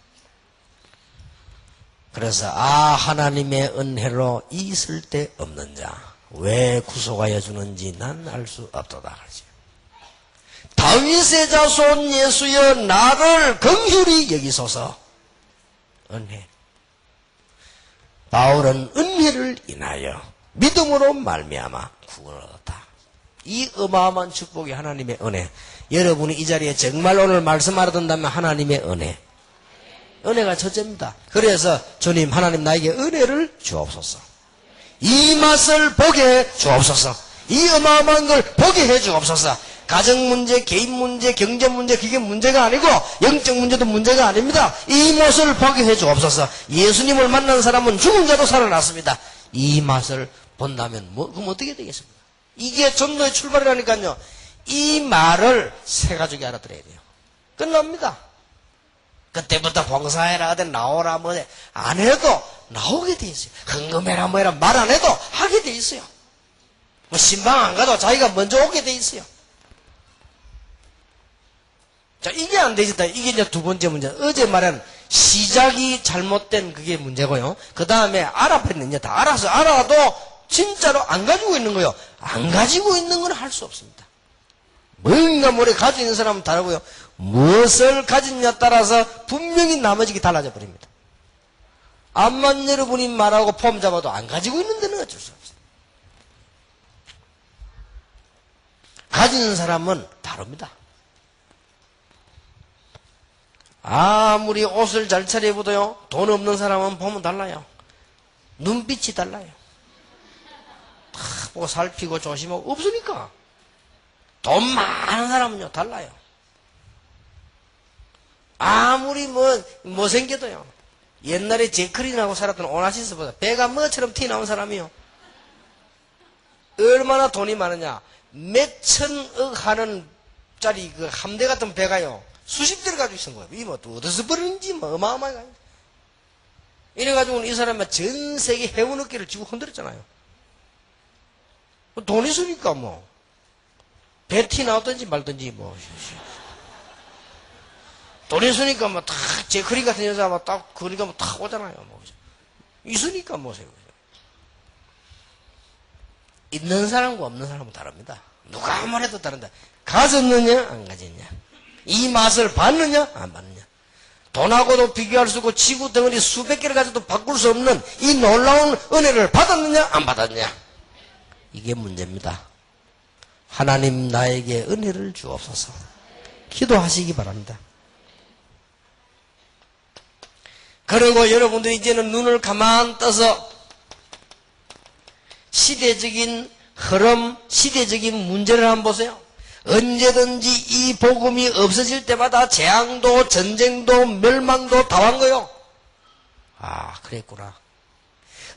그래서 하나님의 은혜로 있을 데 없는 자 왜 구속하여 주는지 난 알 수 없도다. 다윗의 자손 예수여 나를 긍휼히 여기소서. 은혜. 바울은 은혜를 인하여 믿음으로 말미암아 구원을 얻었다. 이 어마어마한 축복이 하나님의 은혜. 여러분이 이 자리에 정말 오늘 말씀 알아듣는다면 하나님의 은혜. 은혜가 첫째입니다. 그래서 주님 하나님 나에게 은혜를 주옵소서. 이 맛을 보게 해 주옵소서. 이 어마어마한 걸 보게 해 주옵소서. 가정 문제, 개인 문제, 경제 문제 그게 문제가 아니고 영적 문제도 문제가 아닙니다. 이 맛을 보게 해 주옵소서. 예수님을 만난 사람은 죽은 자도 살아났습니다. 이 맛을 본다면 그럼 어떻게 되겠습니까? 이게 전도의 출발이라니까요. 이 말을 세 가족이 알아들어야 돼요. 끝납니다. 그때부터 봉사해라 하든 나오라 뭐 안 해도 나오게 돼 있어요. 헌금해라 뭐 해라 말 안 해도 하게 돼 있어요. 뭐 신방 안 가도 자기가 먼저 오게 돼 있어요. 자, 이게 안 되겠다. 이게 이제 두 번째 문제. 어제 말한 시작이 잘못된 그게 문제고요. 그 다음에 알아버리는 이제 다 알아도 진짜로 안 가지고 있는 거요. 안 가지고 있는 건 할 수 없습니다. 뭔가 모래 가지고 있는 사람은 다르고요. 무엇을 가졌냐에 따라서 분명히 나머지가 달라져 버립니다. 암만 여러분이 말하고 폼 잡아도 안 가지고 있는 데는 어쩔 수 없어요. 가지는 사람은 다릅니다. 아무리 옷을 잘 차려입어도요, 돈 없는 사람은 보면 달라요. 눈빛이 달라요. 다 보고 살피고 조심하고, 없으니까. 돈 많은 사람은요, 달라요. 아무리 못생겨도요, 옛날에 제크린하고 살았던 오나시스보다 배가 뭐처럼 튀어나온 사람이요. 얼마나 돈이 많으냐. 몇 천억 하는 짜리 그 함대 같은 배가요, 수십 대를 가지고 있는 거예요. 이 뭐 또 어디서 버리는지 뭐 어마어마하게. 이래가지고는 이 사람은 전 세계 해운 어깨를 쥐고 흔들었잖아요. 돈 있으니까 뭐. 배 티 나왔든지 말든지 뭐. 돈 있으니까 뭐 딱 제크리 같은 여자 막 딱 그러니까 뭐 딱 오잖아요. 뭐. 있으니까 뭐세요. 있는 사람과 없는 사람은 다릅니다. 누가 아무래도 다른다. 가졌느냐 안 가졌냐. 이 맛을 받느냐 안 받느냐. 돈하고도 비교할 수 없고 지구 덩어리 수백 개를 가져도 바꿀 수 없는 이 놀라운 은혜를 받았느냐 안 받았느냐. 이게 문제입니다. 하나님 나에게 은혜를 주옵소서. 기도하시기 바랍니다. 그리고 여러분들이 이제는 눈을 가만 떠서 시대적인 흐름, 시대적인 문제를 한번 보세요. 언제든지 이 복음이 없어질 때마다 재앙도 전쟁도 멸망도 다 온 거요. 아, 그랬구나.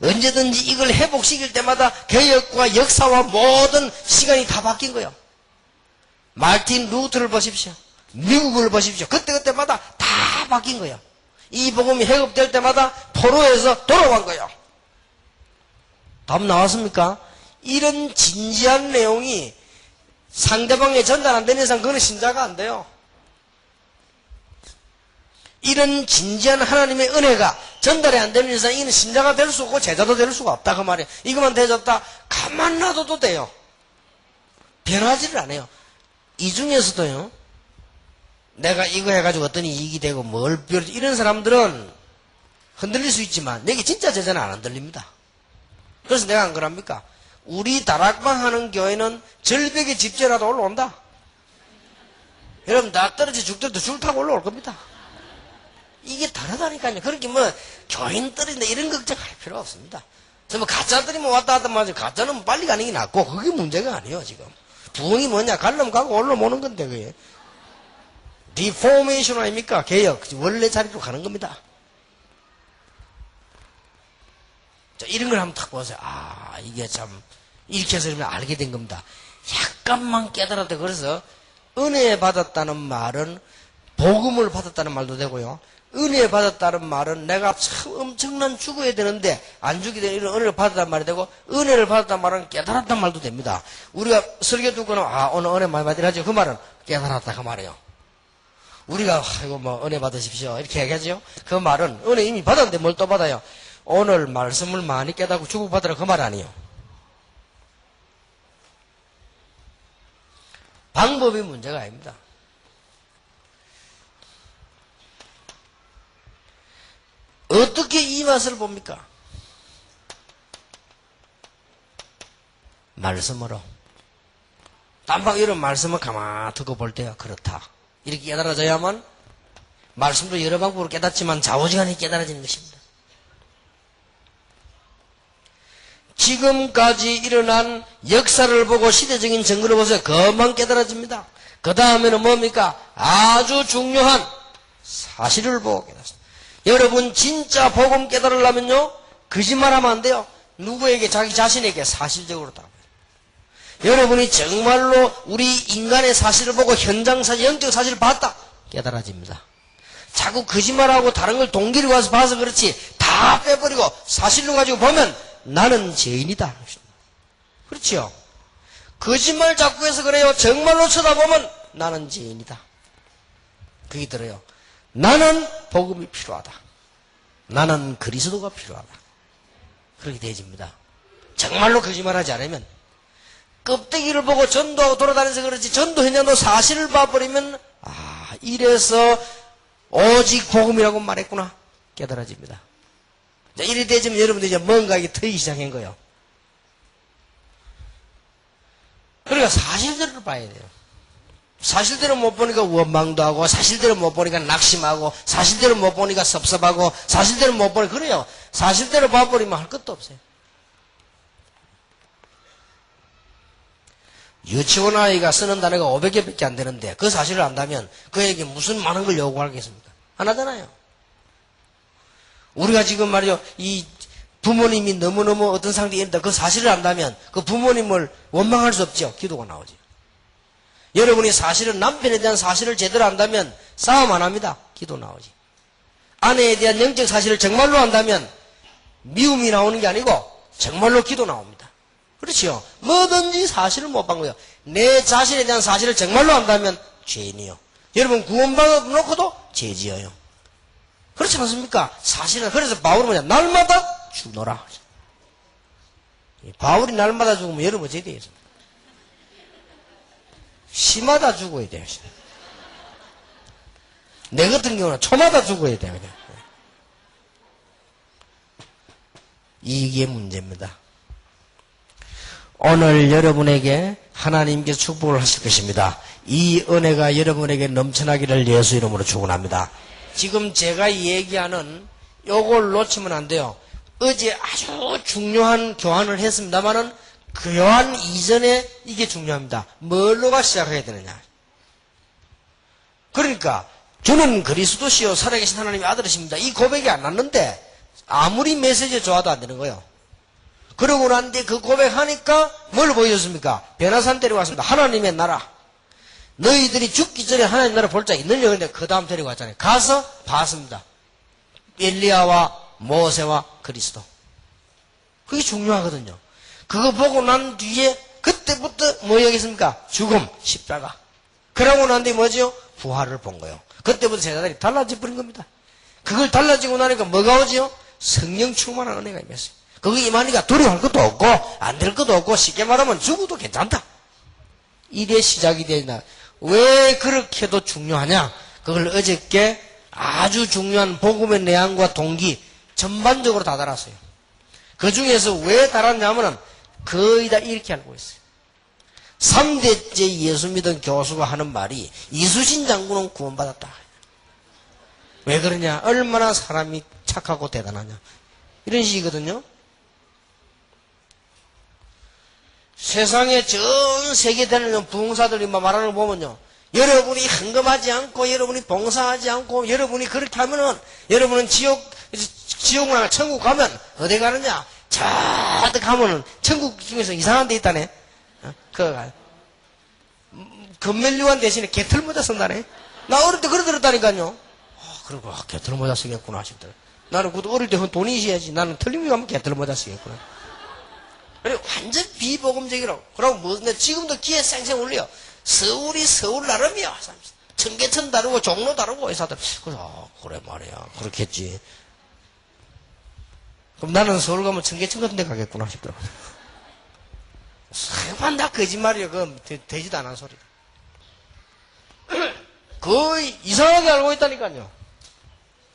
언제든지 이걸 회복시킬 때마다 개혁과 역사와 모든 시간이 다 바뀐 거요. 마틴 루터를 보십시오. 미국을 보십시오. 그때마다 다 바뀐 거요. 이 복음이 회복될 때마다 포로에서 돌아온 거요. 답 나왔습니까? 이런 진지한 내용이 상대방에 전달 안 되는 이상 그거는 신자가 안 돼요. 이런 진지한 하나님의 은혜가 전달이 안 되는 이상 이는 신자가 될 수 없고 제자도 될 수가 없다 그 말이에요. 이것만 대졌다 가만 놔둬도 돼요. 변하지를 않아요. 이 중에서도요, 내가 이거 해가지고 어떤 이익이 되고 뭘 이런 사람들은 흔들릴 수 있지만 내게 진짜 제자는 안 흔들립니다. 그래서 내가 안 그럽니까? 우리 다락방 하는 교회는 절벽에 집재라도 올라온다. 여러분 나 떨어져 죽더라도 줄 타고 올라올 겁니다. 이게 다르다니까요. 그렇게 뭐 교인 떨어진다 이런 걱정할 필요 없습니다. 뭐 가짜들이 뭐 왔다 갔다 하지, 가짜는 빨리 가는 게 낫고 그게 문제가 아니에요. 지금 부흥이 뭐냐, 가려면 가고 올라오는 건데 그게 리포메이션 아닙니까? 개혁, 원래 자리로 가는 겁니다. 자, 이런 걸 한번 딱 보세요. 아, 이게 참 이렇게 해서 알게 된 겁니다. 약간만 깨달았다. 그래서 은혜 받았다는 말은 복음을 받았다는 말도 되고요, 은혜 받았다는 말은 내가 참 엄청난 죽어야 되는데 안 죽게 되는 이런 은혜를 받았다는 말이 되고, 은혜를 받았다는 말은 깨달았다는 말도 됩니다. 우리가 설교 듣고는 아, 오늘 은혜 많이 받으라죠. 그 말은 깨달았다 그 말이에요. 우리가 아이고 뭐 은혜 받으십시오 이렇게 얘기하죠. 그 말은 은혜 이미 받았는데 뭘 또 받아요. 오늘 말씀을 많이 깨닫고 주고받으라 그 말 아니에요. 방법이 문제가 아닙니다. 어떻게 이 맛을 봅니까? 말씀으로. 딴방 이런 말씀을 가만히 듣고 볼 때야 그렇다. 이렇게 깨달아져야만, 말씀도 여러 방법으로 깨닫지만 좌우지간에 깨달아지는 것입니다. 지금까지 일어난 역사를 보고 시대적인 증거를 보세요. 그만 깨달아집니다. 그 다음에는 뭡니까? 아주 중요한 사실을 보고 깨닫습니다. 여러분 진짜 복음 깨달으려면요, 거짓말하면 안 돼요. 누구에게? 자기 자신에게 사실적으로 다. 여러분이 정말로 우리 인간의 사실을 보고 현장 사실, 영적 사실을 봤다, 깨달아집니다. 자꾸 거짓말하고 다른 걸 동기를 와서 봐서 그렇지 다 빼버리고 사실로 가지고 보면 나는 죄인이다. 그렇지요? 거짓말 자꾸 해서 그래요. 정말로 쳐다보면 나는 죄인이다. 그게 들어요. 나는 복음이 필요하다. 나는 그리스도가 필요하다. 그렇게 되어집니다. 정말로 거짓말하지 않으면, 껍데기를 보고 전도하고 돌아다니면서 그렇지 전도 현장도 사실을 봐버리면 아, 이래서 오직 복음이라고 말했구나 깨달아집니다. 자, 이래 되지면 여러분들이 이제 뭔가 이게 트이기 시작한 거예요. 그러니까 사실들을 봐야 돼요. 사실대로 못 보니까 원망도 하고, 사실대로 못 보니까 낙심하고, 사실대로 못 보니까 섭섭하고, 사실대로 못 보니까 그래요. 사실대로 봐버리면 할 것도 없어요. 유치원 아이가 쓰는 단어가 500개밖에 안 되는데 그 사실을 안다면 그에게 무슨 많은 걸 요구하겠습니까? 안 하잖아요. 우리가 지금 말이죠, 이 부모님이 너무너무 어떤 상태에 있다 그 사실을 안다면 그 부모님을 원망할 수 없죠. 기도가 나오죠. 여러분이 사실은 남편에 대한 사실을 제대로 안다면 싸움 안 합니다. 기도 나오지. 아내에 대한 영적 사실을 정말로 안다면 미움이 나오는 게 아니고 정말로 기도 나옵니다. 그렇지요. 뭐든지 사실을 못 본 거예요. 내 자신에 대한 사실을 정말로 안다면 죄인이요. 여러분 구원받아 놓고도 죄지어요. 그렇지 않습니까? 사실은. 그래서 바울은 뭐냐, 날마다 죽노라. 바울이 날마다 죽으면 여러분 어찌 되겠습니까? 시마다 죽어야 돼요. 내 같은 경우는 초마다 죽어야 돼요. 그냥. 이게 문제입니다. 오늘 여러분에게 하나님께서 축복을 하실 것입니다. 이 은혜가 여러분에게 넘쳐나기를 예수 이름으로 축원합니다. 지금 제가 얘기하는 요걸 놓치면 안 돼요. 어제 아주 중요한 교환을 했습니다만은 그 교환 이전에 이게 중요합니다. 뭘로가 시작해야 되느냐. 그러니까 주는 그리스도시요 살아계신 하나님의 아들이십니다. 이 고백이 안 났는데 아무리 메시지 좋아도 안 되는 거예요. 그러고 난 뒤에 그 고백하니까 뭘 보여줬습니까? 변화산 데려왔습니다. 하나님의 나라. 너희들이 죽기 전에 하나님 나라 볼 자 있느냐. 근데 그 다음 데리고 왔잖아요. 가서 봤습니다. 엘리야와 모세와 그리스도. 그게 중요하거든요. 그거 보고 난 뒤에 그때부터 뭐 얘기했습니까? 죽음, 십자가. 그러고 난 뒤에 뭐지요? 부활을 본 거예요. 그때부터 제자들이 달라져 버린 겁니다. 그걸 달라지고 나니까 뭐가 오지요? 성령 충만한 은혜가 임했어요. 그거 임하니까 두려워할 것도 없고 안 될 것도 없고 쉽게 말하면 죽어도 괜찮다. 이래 시작이 되나. 왜 그렇게도 중요하냐? 그걸 어저께 아주 중요한 복음의 내용과 동기 전반적으로 다 달았어요. 그 중에서 왜 달았냐면은 거의 다 이렇게 알고 있어요. 3대째 예수 믿은 교수가 하는 말이 이수신 장군은 구원받았다. 왜 그러냐? 얼마나 사람이 착하고 대단하냐. 이런 식이거든요. 세상에 전 세계 되는 부흥사들이 말하는 거 보면요. 여러분이 헌금하지 않고, 여러분이 봉사하지 않고, 여러분이 그렇게 하면은, 여러분은 지옥이나 천국 가면, 어디 가느냐? 저기 가면은, 천국 중에서 이상한 데 있다네. 금멜류관 대신에 개털모자 쓴다네. 나 어릴 때 그래 들었다니까요. 그리고, 개털모자 쓰겠구나 싶더라. 나는 그것도 어릴 때 돈이 있어야지. 나는 틀림이 가면 개털모자 쓰겠구나. 그리고 완전 비복음적이라고. 그러고 뭐, 지금도 귀에 쌩쌩 울려. 서울이 서울 나름이야. 청계천 다르고 종로 다르고 회사들. 그래서 그래 말이야. 그렇겠지. 그럼 나는 서울 가면 청계천 같은 데 가겠구나 싶더라고. 설마 다 거짓말이야. 그건 되지도 않은 소리다. 거의 이상하게 알고 있다니까요.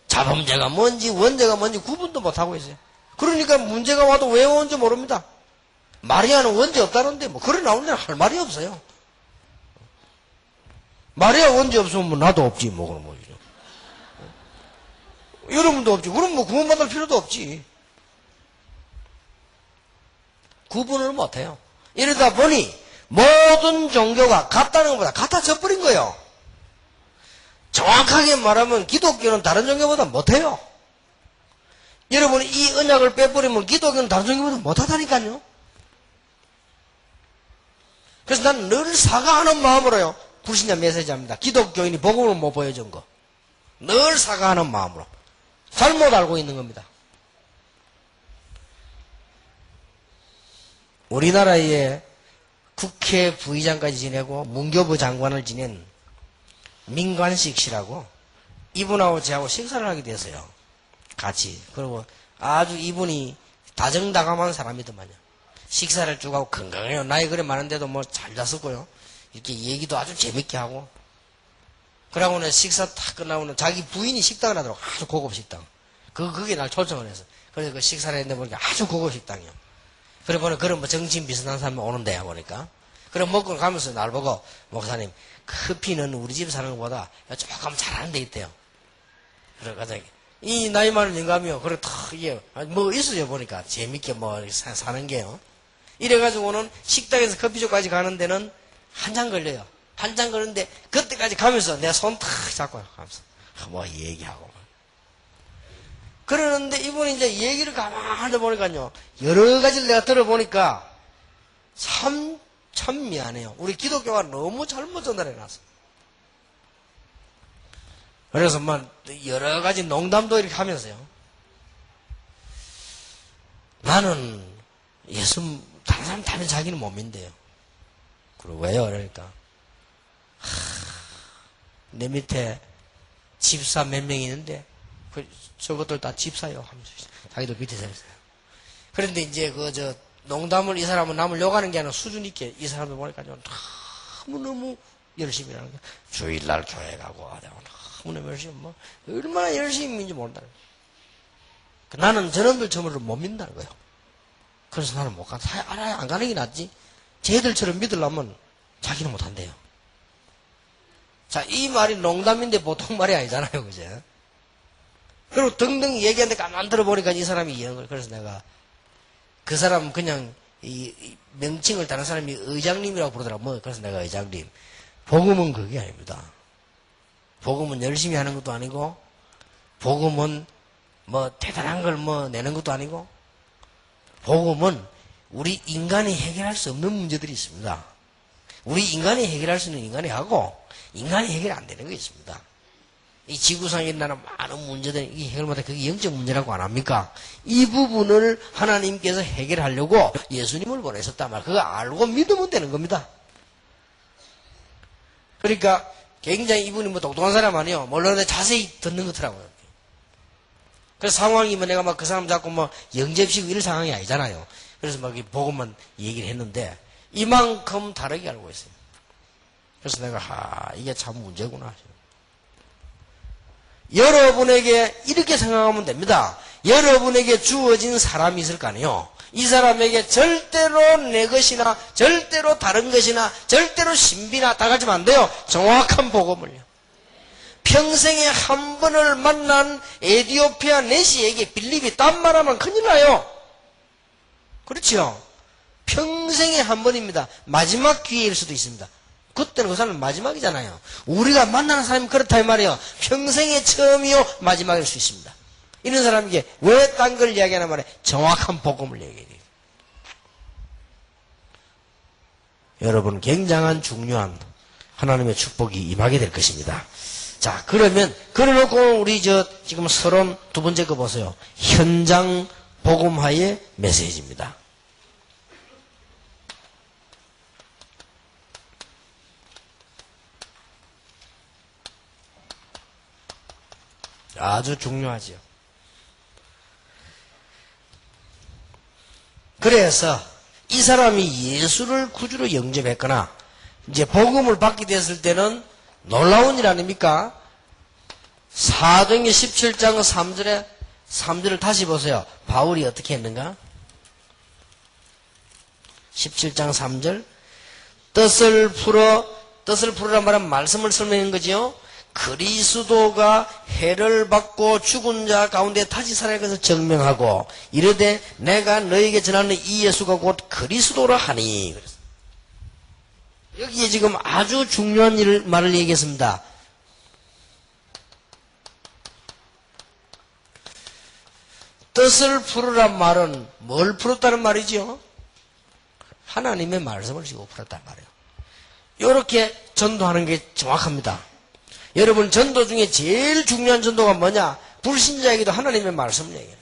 자범죄가 뭔지 원죄가 뭔지 구분도 못하고 있어요. 그러니까 문제가 와도 왜 온지 모릅니다. 마리아는 원죄 없다는데 뭐 그래 나오는 데는 할 말이 없어요. 마리아 원죄 없으면 뭐 나도 없지 뭐 그런 거죠. 여러분도 없지. 그럼 뭐 구원받을 필요도 없지. 구분을 못해요. 이러다 보니 모든 종교가 같다는 것보다 같아져 버린 거예요. 정확하게 말하면 기독교는 다른 종교보다 못해요. 여러분이 이 언약을 빼버리면 기독교는 다른 종교보다 못하다니까요. 그래서 나는 늘 사과하는 마음으로요. 불신자 메시지합니다. 기독교인이 복음을 못 보여준 거. 늘 사과하는 마음으로. 잘못 알고 있는 겁니다. 우리나라에 국회 부의장까지 지내고 문교부 장관을 지낸 민관식 씨라고 이분하고 저하고 식사를 하게 됐어요. 같이. 그리고 아주 이분이 다정다감한 사람이더만요. 식사를 쭉 하고 건강해요. 나이 그래 많은데도 뭐 잘 잤었고요. 이렇게 얘기도 아주 재밌게 하고. 그러고는 식사 딱 끝나고는 자기 부인이 식당을 하더라고. 아주 고급 식당. 그게 날 초청을 했어. 그래서 그 식사를 했는데 보니까 아주 고급 식당이요. 그래 보니 그런 뭐 정치인 비슷한 사람이 오는데 보니까. 그럼 먹고 가면서 날 보고, 목사님, 커피는 우리 집 사는 것보다 조금 잘하는 데 있대요. 그래가지고, 이 나이 많은 영감이요. 그래, 탁, 이게, 뭐 있어요, 보니까. 재밌게 뭐, 사는 게요. 이래가지고는 식당에서 커피숍까지 가는 데는 한참 걸려요. 한참 걸리는데, 그때까지 가면서 내 손 탁 잡고 가면서, 뭐 얘기하고. 그러는데 이분이 이제 얘기를 가만히 보니까요. 여러 가지를 내가 들어보니까, 참 미안해요. 우리 기독교가 너무 잘못 전달해놨어. 그래서 막 여러 가지 농담도 이렇게 하면서요. 나는 예수 다른 사람 타면 자기는 못 믿는데요. 그리고 왜요? 그러니까 내 밑에 집사 몇 명이 있는데 저것들 다 집사요 하면서 자기도 밑에 살았어요. 그런데 이제 농담을 이 사람은 남을 욕하는 게 아니라 수준 있게 이 사람을 보니까 너무너무 열심히 하는 거야. 주일날 교회 가고 너무너무 열심히 얼마나 열심히 믿는지 모른다는 거야. 나는 저놈들 처음으로 못 믿는다는 거예요. 그래서 나는 못 가. 안 가는 게 낫지. 쟤들처럼 믿으려면 자기는 못 한대요. 자, 이 말이 농담인데 보통 말이 아니잖아요. 그죠? 그리고 등등 얘기하는데 가만 들어보니까 이 사람이 이런 걸. 그래서 내가 그 사람 그냥 이 명칭을 다른 사람이 의장님이라고 부르더라고. 그래서 내가 의장님. 복음은 그게 아닙니다. 복음은 열심히 하는 것도 아니고, 복음은 뭐 대단한 걸 뭐 내는 것도 아니고, 복음은 우리 인간이 해결할 수 없는 문제들이 있습니다. 우리 인간이 해결할 수 있는 인간이 하고, 인간이 해결 안 되는 게 있습니다. 이 지구상에 일어나는 많은 문제들, 이 해결 못해 그게 영적 문제라고 안 합니까? 이 부분을 하나님께서 해결하려고 예수님을 보내셨단 말이에요. 그거 알고 믿으면 되는 겁니다. 그러니까 굉장히 이분이 뭐 똑똑한 사람 아니에요. 물론 자세히 듣는 거더라고요. 그래서 상황이 뭐 내가 막 그 사람 잡고 뭐 영접시키고 이런 상황이 아니잖아요. 그래서 막 보고만 얘기를 했는데 이만큼 다르게 알고 있어요. 그래서 내가 이게 참 문제구나. 여러분에게 이렇게 생각하면 됩니다. 여러분에게 주어진 사람이 있을 거 아니에요. 이 사람에게 절대로 내 것이나 절대로 다른 것이나 절대로 신비나 다 가지면 안 돼요. 정확한 복음을요. 평생에 한 번을 만난 에티오피아 내시에게 빌립이 딴 말하면 큰일 나요. 그렇죠? 평생에 한 번입니다. 마지막 기회일 수도 있습니다. 그때는 그 사람은 마지막이잖아요. 우리가 만나는 사람이 그렇다 이 말이에요. 평생에 처음이요 마지막일 수 있습니다. 이런 사람에게 왜 딴 걸 이야기하나 말이에요. 정확한 복음을 얘기해요. 여러분 굉장한 중요한 하나님의 축복이 임하게 될 것입니다. 자, 그러면 그래놓고 우리 지금 서론 두 번째 거 보세요. 현장 복음화의 메시지입니다. 아주 중요하죠. 그래서 이 사람이 예수를 구주로 영접했거나 이제 복음을 받게 됐을 때는 놀라운 일 아닙니까? 사도행전 17장 3절을 다시 보세요. 바울이 어떻게 했는가? 17장 3절 뜻을 풀으란 말은 말씀을 설명한 거지요. 그리스도가 해를 받고 죽은 자 가운데 다시 살아날 것을 증명하고 이르되 내가 너에게 전하는 이 예수가 곧 그리스도라 하니. 여기에 지금 아주 중요한 말을 얘기했습니다. 뜻을 풀으란 말은 뭘 풀었다는 말이죠? 하나님의 말씀을 지고 풀었단 말이에요. 이렇게 전도하는 게 정확합니다. 여러분 전도 중에 제일 중요한 전도가 뭐냐? 불신자에게도 하나님의 말씀을 얘기해요.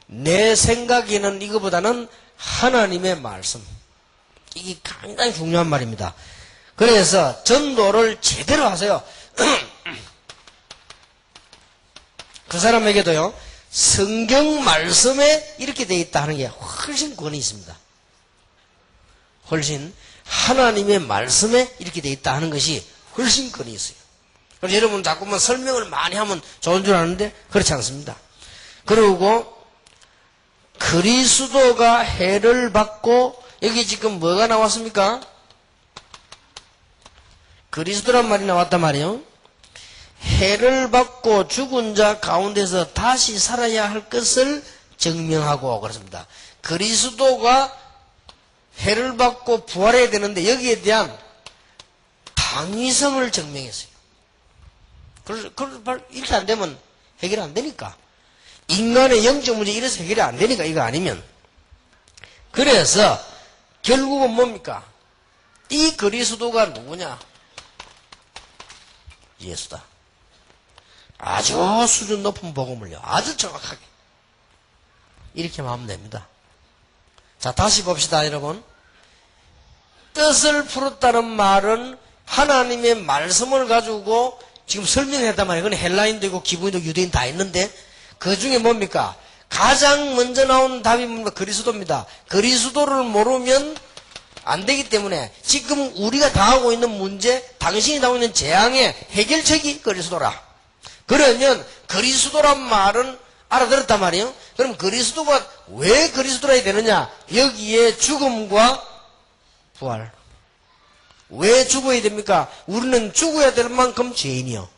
내 생각에는 이거보다는 하나님의 말씀. 이게 굉장히 중요한 말입니다. 그래서 전도를 제대로 하세요. 그 사람에게도요. 성경 말씀에 이렇게 되어 있다 하는 게 훨씬 권위 있습니다. 훨씬 하나님의 말씀에 이렇게 되어 있다 하는 것이 훨씬 권위 있어요. 그래서 여러분 자꾸만 설명을 많이 하면 좋은 줄 아는데 그렇지 않습니다. 그리고 그리스도가 해를 받고 여기 지금 뭐가 나왔습니까? 그리스도란 말이 나왔단 말이에요. 해를 받고 죽은 자 가운데서 다시 살아야 할 것을 증명하고 그렇습니다. 그리스도가 해를 받고 부활해야 되는데 여기에 대한 당위성을 증명했어요. 이렇게 안 되면 해결 안 되니까. 인간의 영적 문제 이래서 해결이 안 되니까 이거 아니면. 그래서 결국은 뭡니까? 이 그리스도가 누구냐? 예수다. 아주 수준 높은 복음을요. 아주 정확하게. 이렇게 하면 됩니다. 자, 다시 봅시다, 여러분. 뜻을 풀었다는 말은 하나님의 말씀을 가지고 지금 설명했단 말이에요. 그건 헬라인도 기브인도 유대인 다 있는데 그 중에 뭡니까? 가장 먼저 나온 답이 뭡니까? 그리스도입니다. 그리스도를 모르면 안 되기 때문에 지금 우리가 당하고 있는 문제, 당신이 당하고 있는 재앙의 해결책이 그리스도라. 그러면 그리스도란 말은 알아들었단 말이에요. 그럼 그리스도가 왜 그리스도라 되느냐? 여기에 죽음과 부활. 왜 죽어야 됩니까? 우리는 죽어야 될 만큼 죄인이요.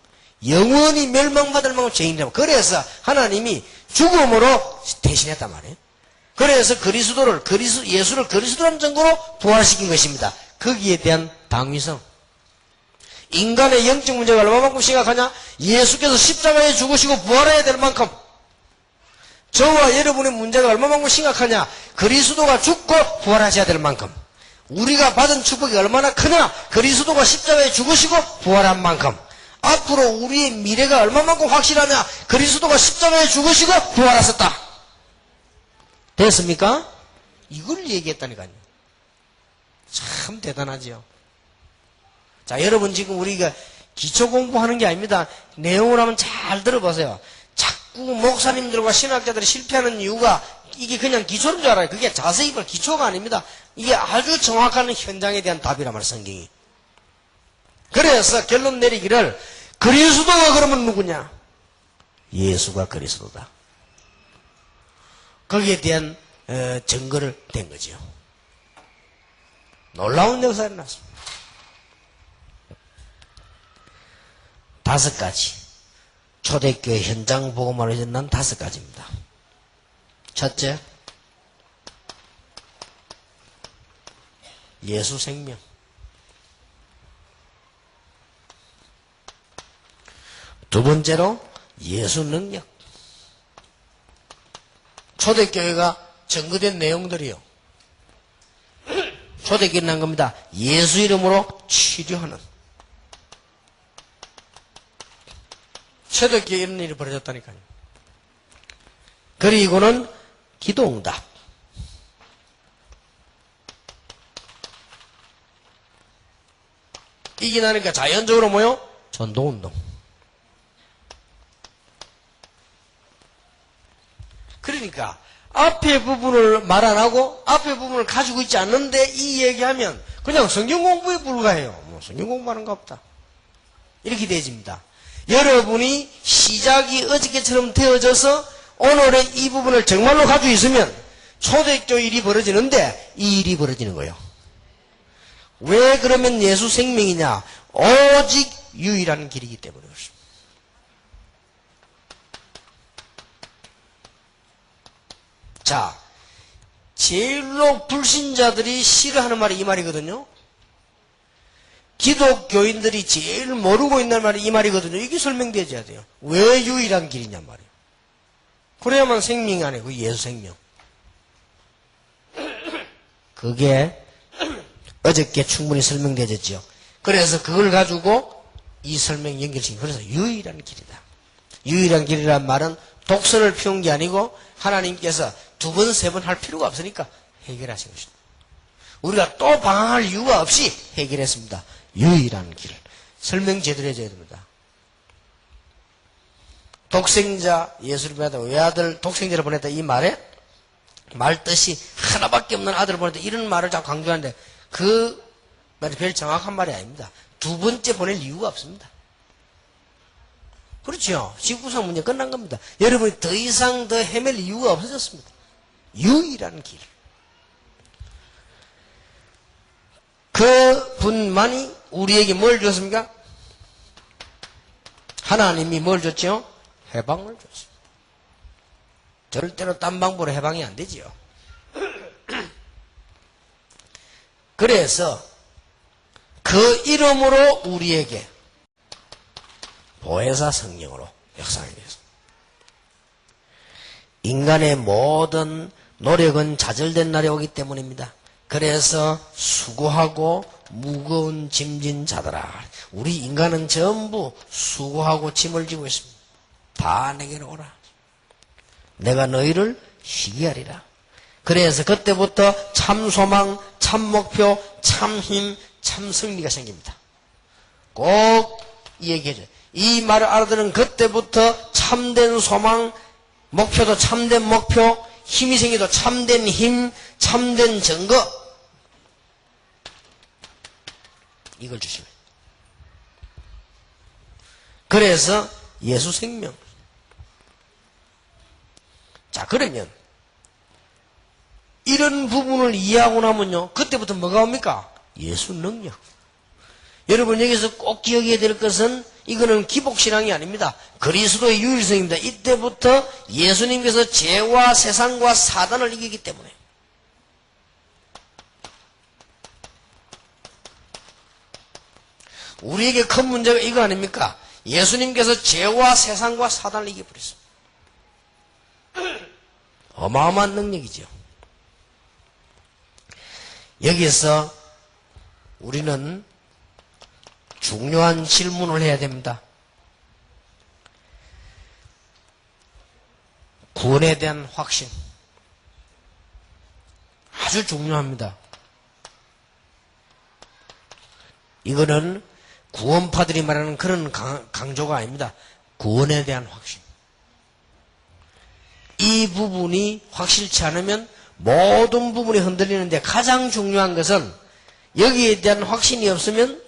영원히 멸망받을 만큼 죄인이라고. 그래서 하나님이 죽음으로 대신했단 말이에요. 그래서 예수를 그리스도라는 증거로 부활시킨 것입니다. 거기에 대한 당위성. 인간의 영적 문제가 얼마만큼 심각하냐? 예수께서 십자가에 죽으시고 부활해야 될 만큼. 저와 여러분의 문제가 얼마만큼 심각하냐? 그리스도가 죽고 부활하셔야 될 만큼. 우리가 받은 축복이 얼마나 크냐? 그리스도가 십자가에 죽으시고 부활한 만큼. 앞으로 우리의 미래가 얼마만큼 확실하냐? 그리스도가 십자가에 죽으시고 부활하셨다. 됐습니까? 이걸 얘기했다니까요. 참 대단하지요. 자, 여러분 지금 우리가 기초 공부하는 게 아닙니다. 내용을 한번 잘 들어보세요. 자꾸 목사님들과 신학자들이 실패하는 이유가 이게 그냥 기초인 줄 알아요. 그게 자세히 볼 기초가 아닙니다. 이게 아주 정확한 현장에 대한 답이란 말이에요, 성경이. 그래서 결론 내리기를 그리스도가 그러면 누구냐? 예수가 그리스도다. 거기에 대한 증거를 댄 거죠. 놀라운 역사가 일어났습니다. 5가지. 초대교회 현장 복음화를 전한 5가지입니다. 첫째, 예수 생명. 두 번째로 예수 능력. 초대교회가 증거된 내용들이요. 초대교회는 한 겁니다. 예수 이름으로 치료하는. 초대교회 이런 일이 벌어졌다니까요. 그리고는 기도응답. 이게 나니까 자연적으로 뭐요? 전도운동. 그러니까 앞에 부분을 말 안 하고 앞에 부분을 가지고 있지 않는데 이 얘기하면 그냥 성경 공부에 불과해요. 뭐 성경 공부하는 거 없다. 이렇게 되어집니다. 여러분이 시작이 어저께처럼 되어져서 오늘의 이 부분을 정말로 가지고 있으면 초대교회 일이 벌어지는데 이 일이 벌어지는 거예요. 왜 그러면 예수 생명이냐? 오직 유일한 길이기 때문에 그렇습니다. 자, 제일로 불신자들이 싫어하는 말이 이 말이거든요. 기독교인들이 제일 모르고 있는 말이 이 말이거든요. 이게 설명되어야 돼요. 왜 유일한 길이냐 말이에요. 그래야만 생명이 아니고 예수 생명. 그게 어저께 충분히 설명되어졌죠. 그래서 그걸 가지고 이 설명 연결시킨. 그래서 유일한 길이다. 유일한 길이란 말은 독선을 피운 게 아니고 하나님께서 2번, 3번 할 필요가 없으니까 해결하신 것입니다. 우리가 또 방황할 이유가 없이 해결했습니다. 유일한 길. 설명 제대로 해줘야 됩니다. 독생자 예수를 보냈다. 외아들 독생자를 보냈다. 이 말에 말 뜻이 하나밖에 없는 아들을 보냈다. 이런 말을 자꾸 강조하는데 그 말이 별 정확한 말이 아닙니다. 2번째 보낼 이유가 없습니다. 그렇죠. 지구상 문제 끝난 겁니다. 여러분이 더 이상 더 헤맬 이유가 없어졌습니다. 유일한 길. 그 분만이 우리에게 뭘 줬습니까? 하나님이 뭘 줬죠? 해방을 줬습니다. 절대로 딴 방법으로 해방이 안 되지요. 그래서 그 이름으로 우리에게 보혜사 성령으로 역사하게 되었습니다. 인간의 모든 노력은 좌절된 날이 오기 때문입니다. 그래서 수고하고 무거운 짐진 자들아. 우리 인간은 전부 수고하고 짐을 지고 있습니다. 다 내게로 오라. 내가 너희를 쉬게 하리라. 그래서 그때부터 참 소망, 참 목표, 참 힘, 참 승리가 생깁니다. 꼭 얘기해줘요. 이 말을 알아들은 그때부터 참된 소망, 목표도 참된 목표, 힘이 생기도 참된 힘, 참된 증거, 이걸 주시면. 그래서 예수 생명. 자, 그러면 이런 부분을 이해하고 나면요, 그때부터 뭐가 옵니까? 예수 능력. 여러분, 여기서 꼭 기억해야 될 것은 이거는 기복신앙이 아닙니다. 그리스도의 유일성입니다. 이때부터 예수님께서 죄와 세상과 사단을 이기기 때문에. 우리에게 큰 문제가 이거 아닙니까? 예수님께서 죄와 세상과 사단을 이겨버렸습니다. 어마어마한 능력이죠. 여기서 우리는 중요한 질문을 해야 됩니다. 구원에 대한 확신. 아주 중요합니다. 이거는 구원파들이 말하는 그런 강조가 아닙니다. 구원에 대한 확신. 이 부분이 확실치 않으면 모든 부분이 흔들리는데 가장 중요한 것은 여기에 대한 확신이 없으면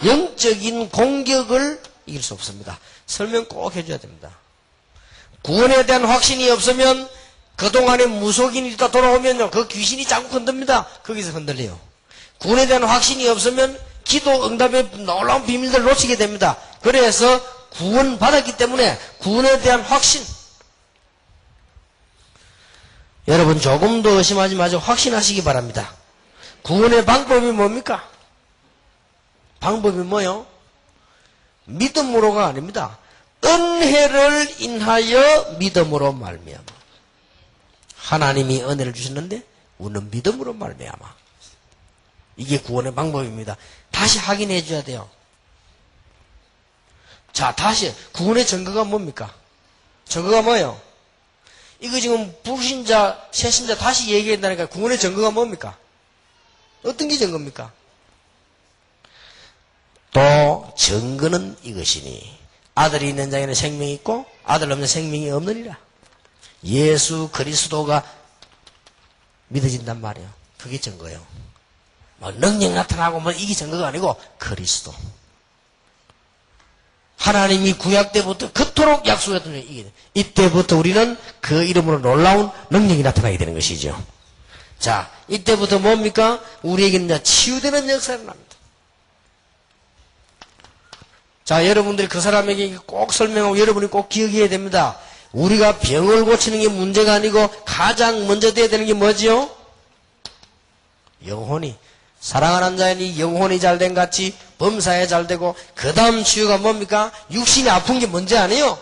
영적인 공격을 이길 수 없습니다. 설명 꼭 해줘야 됩니다. 구원에 대한 확신이 없으면 그동안에 무속인이 있다 돌아오면요, 그 귀신이 자꾸 흔듭니다. 거기서 흔들려요. 구원에 대한 확신이 없으면 기도 응답의 놀라운 비밀들을 놓치게 됩니다. 그래서 구원 받았기 때문에 구원에 대한 확신. 여러분 조금 더 의심하지 마시고 확신하시기 바랍니다. 구원의 방법이 뭡니까? 방법이 뭐요? 믿음으로가 아닙니다. 은혜를 인하여 믿음으로 말미암아. 하나님이 은혜를 주셨는데 우리는 믿음으로 말미암아. 이게 구원의 방법입니다. 다시 확인해 줘야 돼요. 자, 다시 구원의 증거가 뭡니까? 증거가 뭐예요? 이거 지금 불신자, 새신자 다시 얘기한다니까 구원의 증거가 뭡니까? 어떤 게 증거입니까? 또 증거는 이것이니 아들이 있는 자에는 생명이 있고 아들 없는 생명이 없느니라. 예수 그리스도가 믿어진단 말이에요. 그게 증거예요. 뭐 능력 나타나고 뭐 이게 증거가 아니고 그리스도. 하나님이 구약 때부터 그토록 약속했던 이게 이때부터 우리는 그 이름으로 놀라운 능력이 나타나게 되는 것이죠. 자, 이때부터 뭡니까? 우리에게는 이제 치유되는 역사가 납니다. 자, 여러분들이 그 사람에게 꼭 설명하고 여러분이 꼭 기억해야 됩니다. 우리가 병을 고치는 게 문제가 아니고 가장 먼저 돼야 되는 게 뭐지요? 영혼이. 사랑하는 자연이 영혼이 잘된 같이 범사에 잘되고 그 다음 치유가 뭡니까? 육신이 아픈 게 문제 아니에요?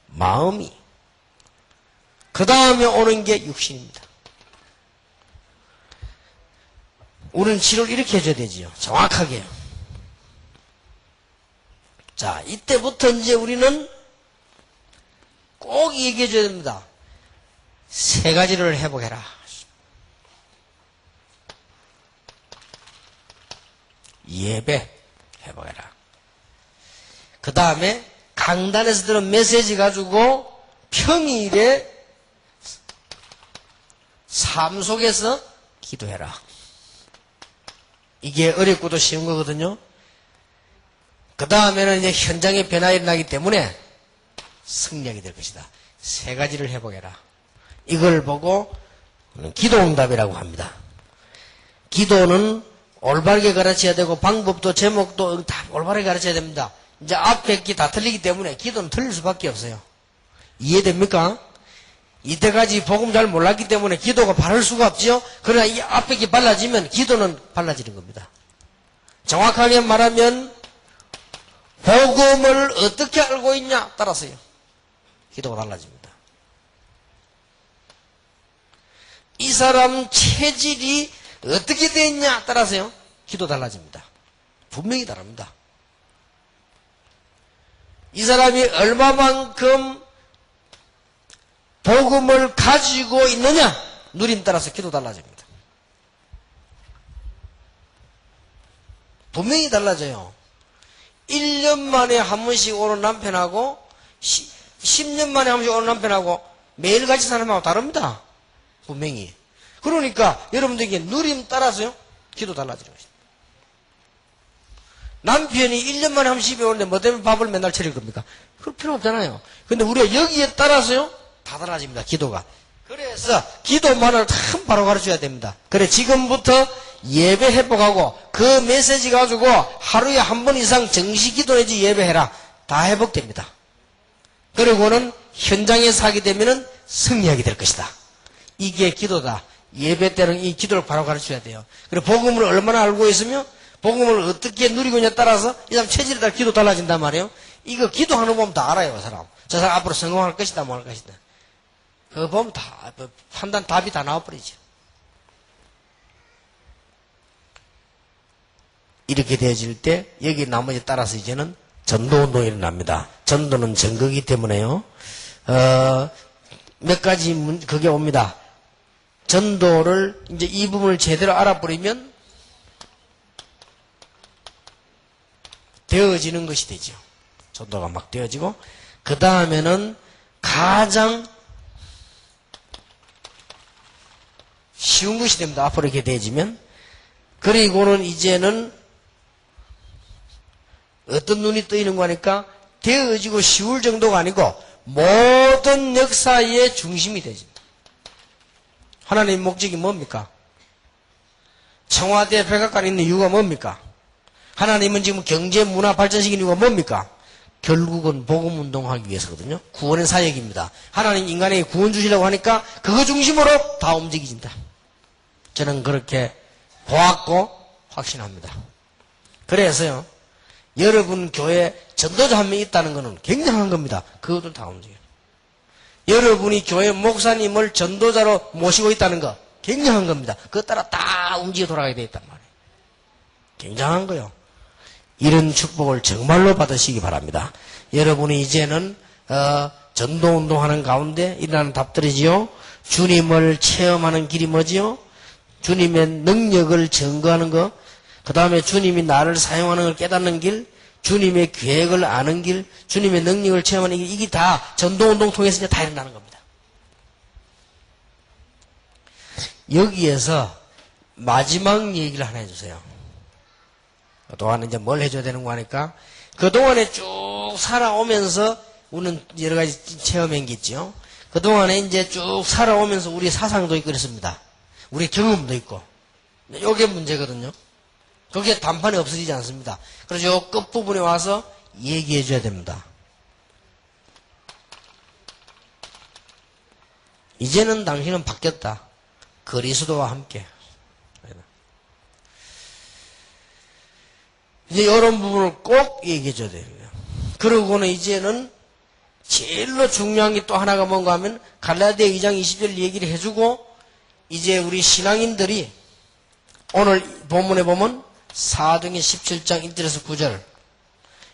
마음이. 그 다음에 오는 게 육신입니다. 우리는 치료를 이렇게 해줘야 되지요. 정확하게. 자, 이때부터 이제 우리는 꼭 얘기해줘야 됩니다. 세 가지를 회복해라. 예배 회복해라. 그 다음에 강단에서 들은 메시지 가지고 평일에 삶 속에서 기도해라. 이게 어렵고도 쉬운 거거든요. 그 다음에는 이제 현장에 변화가 일어나기 때문에 승리하게 될 것이다. 세 가지를 회복해라. 이걸 보고 기도응답이라고 합니다. 기도는 올바르게 가르쳐야 되고 방법도 제목도 다 올바르게 가르쳐야 됩니다. 이제 앞에 게 다 틀리기 때문에 기도는 틀릴 수밖에 없어요. 이해됩니까? 이때까지 복음 잘 몰랐기 때문에 기도가 바를 수가 없죠. 그러나 이 앞에 게 발라지면 기도는 발라지는 겁니다. 정확하게 말하면 복음을 어떻게 알고 있냐 따라서요. 기도가 달라집니다. 이 사람 체질이 어떻게 되어 있냐 따라서요. 기도 달라집니다. 분명히 다릅니다. 이 사람이 얼마만큼 복음을 가지고 있느냐 누림 따라서 기도 달라집니다. 분명히 달라져요. 1년 만에 한 번씩 오는 남편하고 10년 만에 한 번씩 오는 남편하고 매일같이 사는 사람하고 다릅니다. 분명히. 그러니까 여러분들에게 누림 따라서요 기도 달라지는 것입니다. 남편이 1년 만에 한 번씩 집에 오는데 뭐 때문에 밥을 맨날 차릴 겁니까? 그럴 필요 없잖아요. 근데 우리가 여기에 따라서요 다 달라집니다. 기도가. 그래서 기도만을 참 바로 가르쳐야 됩니다. 그래 지금부터 예배 회복하고 그 메시지 가지고 하루에 한 번 이상 정시 기도 내지 예배해라. 다 회복됩니다. 그리고는 현장에서 하게 되면은 승리하게 될 것이다. 이게 기도다. 예배 때는 이 기도를 바로 가르쳐야 돼요. 그리고 복음을 얼마나 알고 있으며 복음을 어떻게 누리고 있냐에 따라서 이 사람 체질에 따라 기도 달라진단 말이에요. 이거 기도하는 거 보면 다 알아요. 그 사람. 저 사람 앞으로 성공할 것이다 뭐 할 것이다. 그거 보면 다 판단 답이 다 나와버리죠. 이렇게 되어질 때 여기 나머지 따라서 이제는 전도운동이 일어납니다. 전도는 전거기 때문에요. 몇 가지 그게 옵니다. 전도를 이제 이 부분을 제대로 알아버리면 되어지는 것이 되죠. 전도가 막 되어지고 그 다음에는 가장 쉬운 것이 됩니다. 앞으로 이렇게 되어지면. 그리고는 이제는 어떤 눈이 뜨이는 거니까 되어지고 쉬울 정도가 아니고 모든 역사의 중심이 되집니다. 하나님의 목적이 뭡니까? 청와대 백악관에 있는 이유가 뭡니까? 하나님은 지금 경제 문화 발전시키는 이유가 뭡니까? 결국은 복음운동하기 위해서거든요. 구원의 사역입니다. 하나님 인간에게 구원 주시려고 하니까 그거 중심으로 다 움직이진다. 저는 그렇게 보았고 확신합니다. 그래서요. 여러분 교회에 전도자 한 명 있다는 것은 굉장한 겁니다. 그것도 다 움직여요. 여러분이 교회 목사님을 전도자로 모시고 있다는 거 굉장한 겁니다. 그것 따라 다 움직여 돌아가게 되어 있단 말이에요. 굉장한 거요. 이런 축복을 정말로 받으시기 바랍니다. 여러분이 이제는 전도운동하는 가운데 일어나는 답들이지요. 주님을 체험하는 길이 뭐지요? 주님의 능력을 증거하는 것, 그 다음에 주님이 나를 사용하는 걸 깨닫는 길, 주님의 계획을 아는 길, 주님의 능력을 체험하는 길, 이게 다 전도운동 통해서 이제 다 일어나는 겁니다. 여기에서 마지막 얘기를 하나 해주세요. 그동안은 이제 뭘 해줘야 되는 거 하니까, 그동안에 쭉 살아오면서 우리는 여러 가지 체험한 게 있죠. 그동안에 이제 쭉 살아오면서 우리 사상도 있고 그랬습니다. 우리 경험도 있고. 이게 문제거든요. 그게 단판에 없어지지 않습니다. 그래서 요 끝부분에 와서 얘기해 줘야 됩니다. 이제는 당신은 바뀌었다. 그리스도와 함께. 이제 이런 부분을 꼭 얘기해 줘야 돼요. 그러고는 이제는 제일로 중요한 게 또 하나가 뭔가 하면 갈라디아 2장 20절 얘기를 해주고 이제 우리 신앙인들이 오늘 본문에 보면 사도행전 17장 1절에서 9절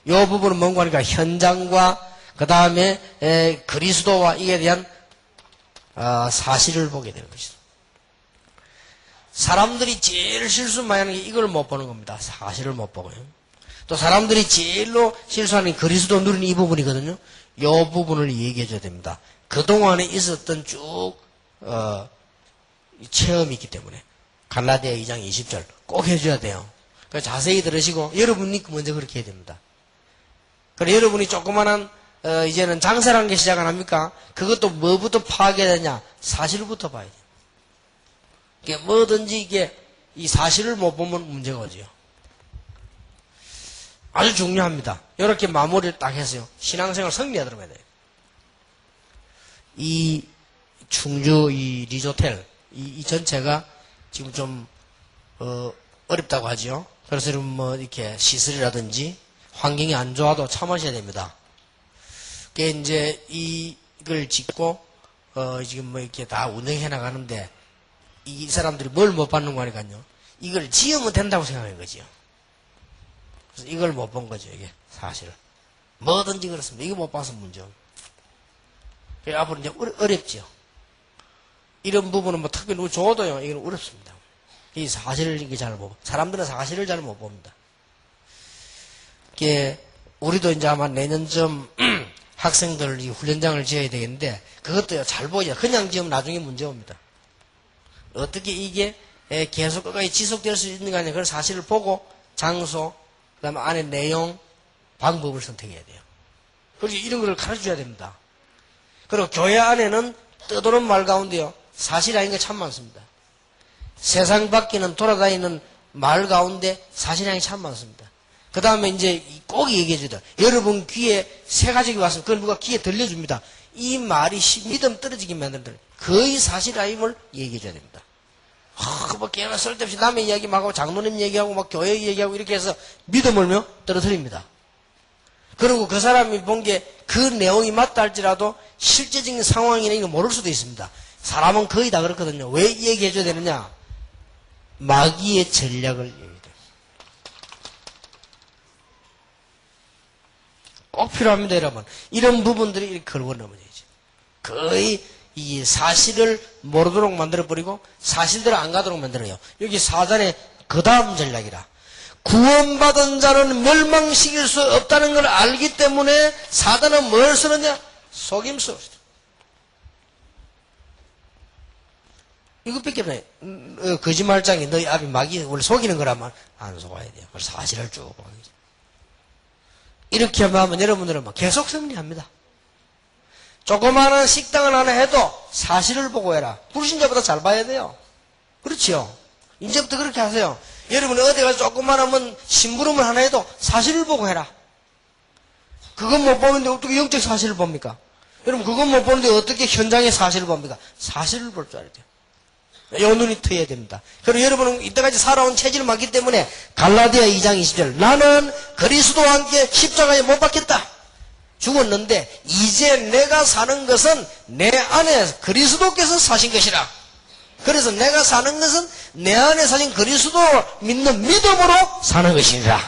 이 부분은 뭔가 하니까 현장과 그 다음에 그리스도와 이에 대한 사실을 보게 되는 것이죠. 사람들이 제일 실수 많이 하는 게 이걸 못 보는 겁니다. 사실을 못 보고요. 또 사람들이 제일로 실수하는 게 그리스도 누리는 이 부분이거든요. 이 부분을 얘기해 줘야 됩니다. 그동안에 있었던 쭉 체험이 있기 때문에 갈라디아 2장 20절 꼭 해줘야 돼요. 그러니까 자세히 들으시고 여러분이 먼저 그렇게 해야 됩니다. 그래 여러분이 조그만한 이제는 장사라는 게 시작 안 합니까? 그것도 뭐부터 파악해야 되냐? 사실부터 봐야 돼요. 이게 뭐든지 이게 이 사실을 못 보면 문제가 오지요. 아주 중요합니다. 이렇게 마무리를 딱 해서요. 신앙생활 성리하도록 해야 돼요. 이 충주 이 리조텔 이 전체가 지금 좀 어렵다고 하죠. 그래서 여러분 뭐 이렇게 시설이라든지 환경이 안 좋아도 참으셔야 됩니다. 그게 이제 이걸 짓고 지금 뭐 이렇게 다 운영해 나가는데 이 사람들이 뭘 못 받는 거니까요. 이걸 지으면 된다고 생각한 거지요. 그래서 이걸 못 본 거죠, 이게 사실. 뭐든지 그렇습니다. 이거 못 봐서 문제입니다. 앞으로 이제 어렵죠. 이런 부분은 뭐 특별히 누구 줘도요, 이건 어렵습니다. 이 사실을 이게 잘 못, 사람들은 사실을 잘 못 봅니다. 이게 우리도 이제 아마 내년쯤 학생들 이 훈련장을 지어야 되겠는데 그것도요 잘 보여. 그냥 지으면 나중에 문제 옵니다. 어떻게 이게 계속 끝까지 지속될 수 있는가 하냐, 그런 사실을 보고 장소, 그다음에 안에 내용, 방법을 선택해야 돼요. 그래서 이런 걸 가르쳐줘야 됩니다. 그리고 교회 안에는 떠도는 말 가운데요 사실 아닌 게 참 많습니다. 세상 바뀌는 돌아다니는 말 가운데 사실 아닌 게 참 많습니다. 그 다음에 이제 꼭 얘기해 줘야 돼요. 여러분 귀에 새 가족이 왔으면 그걸 누가 귀에 들려줍니다. 이 말이 믿음 떨어지게 만든다. 거의 사실 아님을 얘기해 줘야 됩니다. 뭐 꽤나 쓸데없이 남의 이야기 막 하고 장로님 얘기하고 막 교회 얘기하고 이렇게 해서 믿음을 떨어뜨립니다. 그리고 그 사람이 본 게 그 내용이 맞다 할지라도 실제적인 상황이나 이거 모를 수도 있습니다. 사람은 거의 다 그렇거든요. 왜 얘기해 줘야 되느냐? 마귀의 전략을 얘기해요. 꼭 필요합니다, 여러분. 이런 부분들이 이렇게 걸고 넘어져야죠. 거의 이 사실을 모르도록 만들어버리고 사실대로 안 가도록 만들어요. 여기 사단의 그 다음 전략이라. 구원받은 자는 멸망시킬 수 없다는 걸 알기 때문에 사단은 뭘 쓰느냐? 속임수. 이것밖에 없네. 거짓말장이 너희 앞에 마귀 원래 속이는 거라면 안 속아야 돼요. 그래서 사실을 쭉 보아야죠. 이렇게 하면 여러분들은 계속 승리합니다. 조그마한 식당을 하나 해도 사실을 보고 해라. 불신자보다 잘 봐야 돼요. 그렇지요? 이제부터 그렇게 하세요. 여러분 어디 가서 조그마하면 심부름을 하나 해도 사실을 보고 해라. 그건 못 보는데 어떻게 영적 사실을 봅니까? 여러분 그건 못 보는데 어떻게 현장의 사실을 봅니까? 사실을 볼 줄 알아야 돼요. 요 눈이 트여야 됩니다. 그리고 여러분은 이때까지 살아온 체질이 많기 때문에 갈라디아 2장 20절 나는 그리스도와 함께 십자가에 못 박혔다. 죽었는데 이제 내가 사는 것은 내 안에 그리스도께서 사신 것이라. 그래서 내가 사는 것은 내 안에 사신 그리스도를 믿는 믿음으로 사는 것이니라.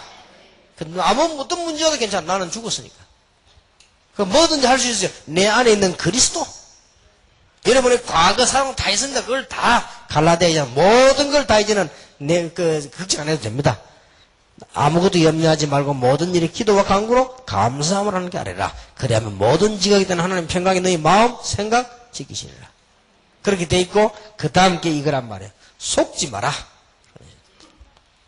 아무 어떤 문제도 괜찮아. 나는 죽었으니까. 그 뭐든지 할 수 있어요. 내 안에 있는 그리스도. 여러분의 과거 사랑 다 있습니다. 그걸 다 갈라디아 모든 걸 다 이제는 걱정 안 해도 됩니다. 아무것도 염려하지 말고 모든 일에 기도와 간구로 감사함을 하는 게 아니라 그래야면 모든 지각이 되는 하나님 평강이 너희 마음 생각 지키시리라. 그렇게 돼 있고 그 다음 게 이거란 말이에요. 속지 마라.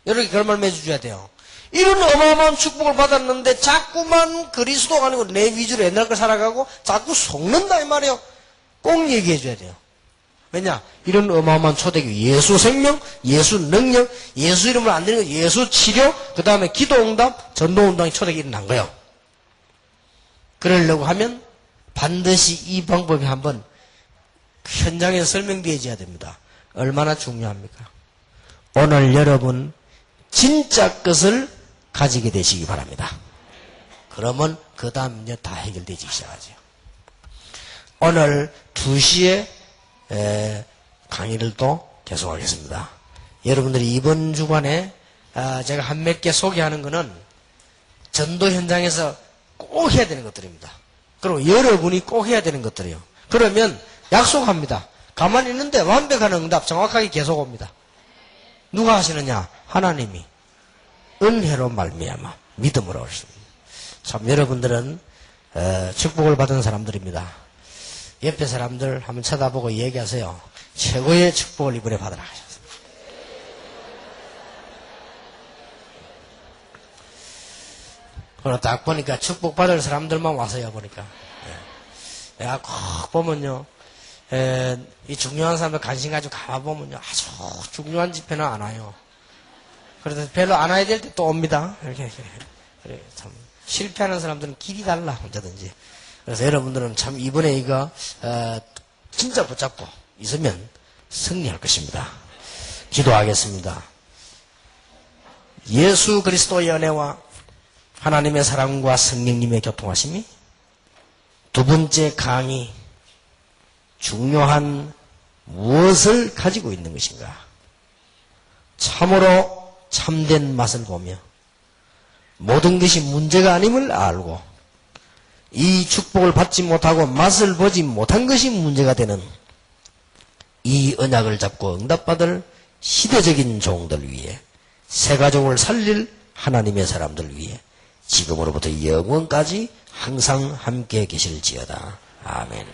이렇게 결말 맺어줘야 돼요. 이런 어마어마한 축복을 받았는데 자꾸만 그리스도가 아니고 내 위주로 옛날 걸 살아가고 자꾸 속는다 이 말이에요. 꼭 얘기해 줘야 돼요. 왜냐? 이런 어마어마한 초대교 예수 생명, 예수 능력, 예수 이름을 안 드리는 거 예수 치료, 그 다음에 기도 응답, 전도 운동이 초대교 일어난 거예요. 그러려고 하면 반드시 이 방법이 한번 현장에서 설명되어져야 됩니다. 얼마나 중요합니까? 오늘 여러분 진짜 것을 가지게 되시기 바랍니다. 그러면 그 다음 이제 다 해결되기 시작하죠. 오늘 2시에 강의를 또 계속하겠습니다. 여러분들이 이번 주간에 제가 한 몇 개 소개하는 거는 전도 현장에서 꼭 해야 되는 것들입니다. 그리고 여러분이 꼭 해야 되는 것들이에요. 그러면 약속합니다. 가만히 있는데 완벽한 응답 정확하게 계속 옵니다. 누가 하시느냐? 하나님이 은혜로 말미암아 믿음으로 오십니다. 참 여러분들은 축복을 받은 사람들입니다. 옆에 사람들 한번 쳐다보고 얘기하세요. 최고의 축복을 이번에 받으라 하셨습니다. 그리고 딱 보니까 축복받을 사람들만 와서요 보니까. 내가 꼭 보면요. 이 중요한 사람들 관심 가지고 가보면요. 아주 중요한 집회는 안 와요. 그래서 별로 안 와야 될 때 또 옵니다. 이렇게. 그래, 참. 실패하는 사람들은 길이 달라, 언제든지. 그래서 여러분들은 참 이번에 이거, 진짜 붙잡고 있으면 승리할 것입니다. 기도하겠습니다. 예수 그리스도의 은혜와 하나님의 사랑과 성령님의 교통하심이 두 번째 강의, 중요한 무엇을 가지고 있는 것인가? 참으로 참된 맛을 보며 모든 것이 문제가 아님을 알고 이 축복을 받지 못하고 맛을 보지 못한 것이 문제가 되는 이 언약을 잡고 응답받을 시대적인 종들 위해 새 가족을 살릴 하나님의 사람들 위해 지금으로부터 영원까지 항상 함께 계실지어다. 아멘.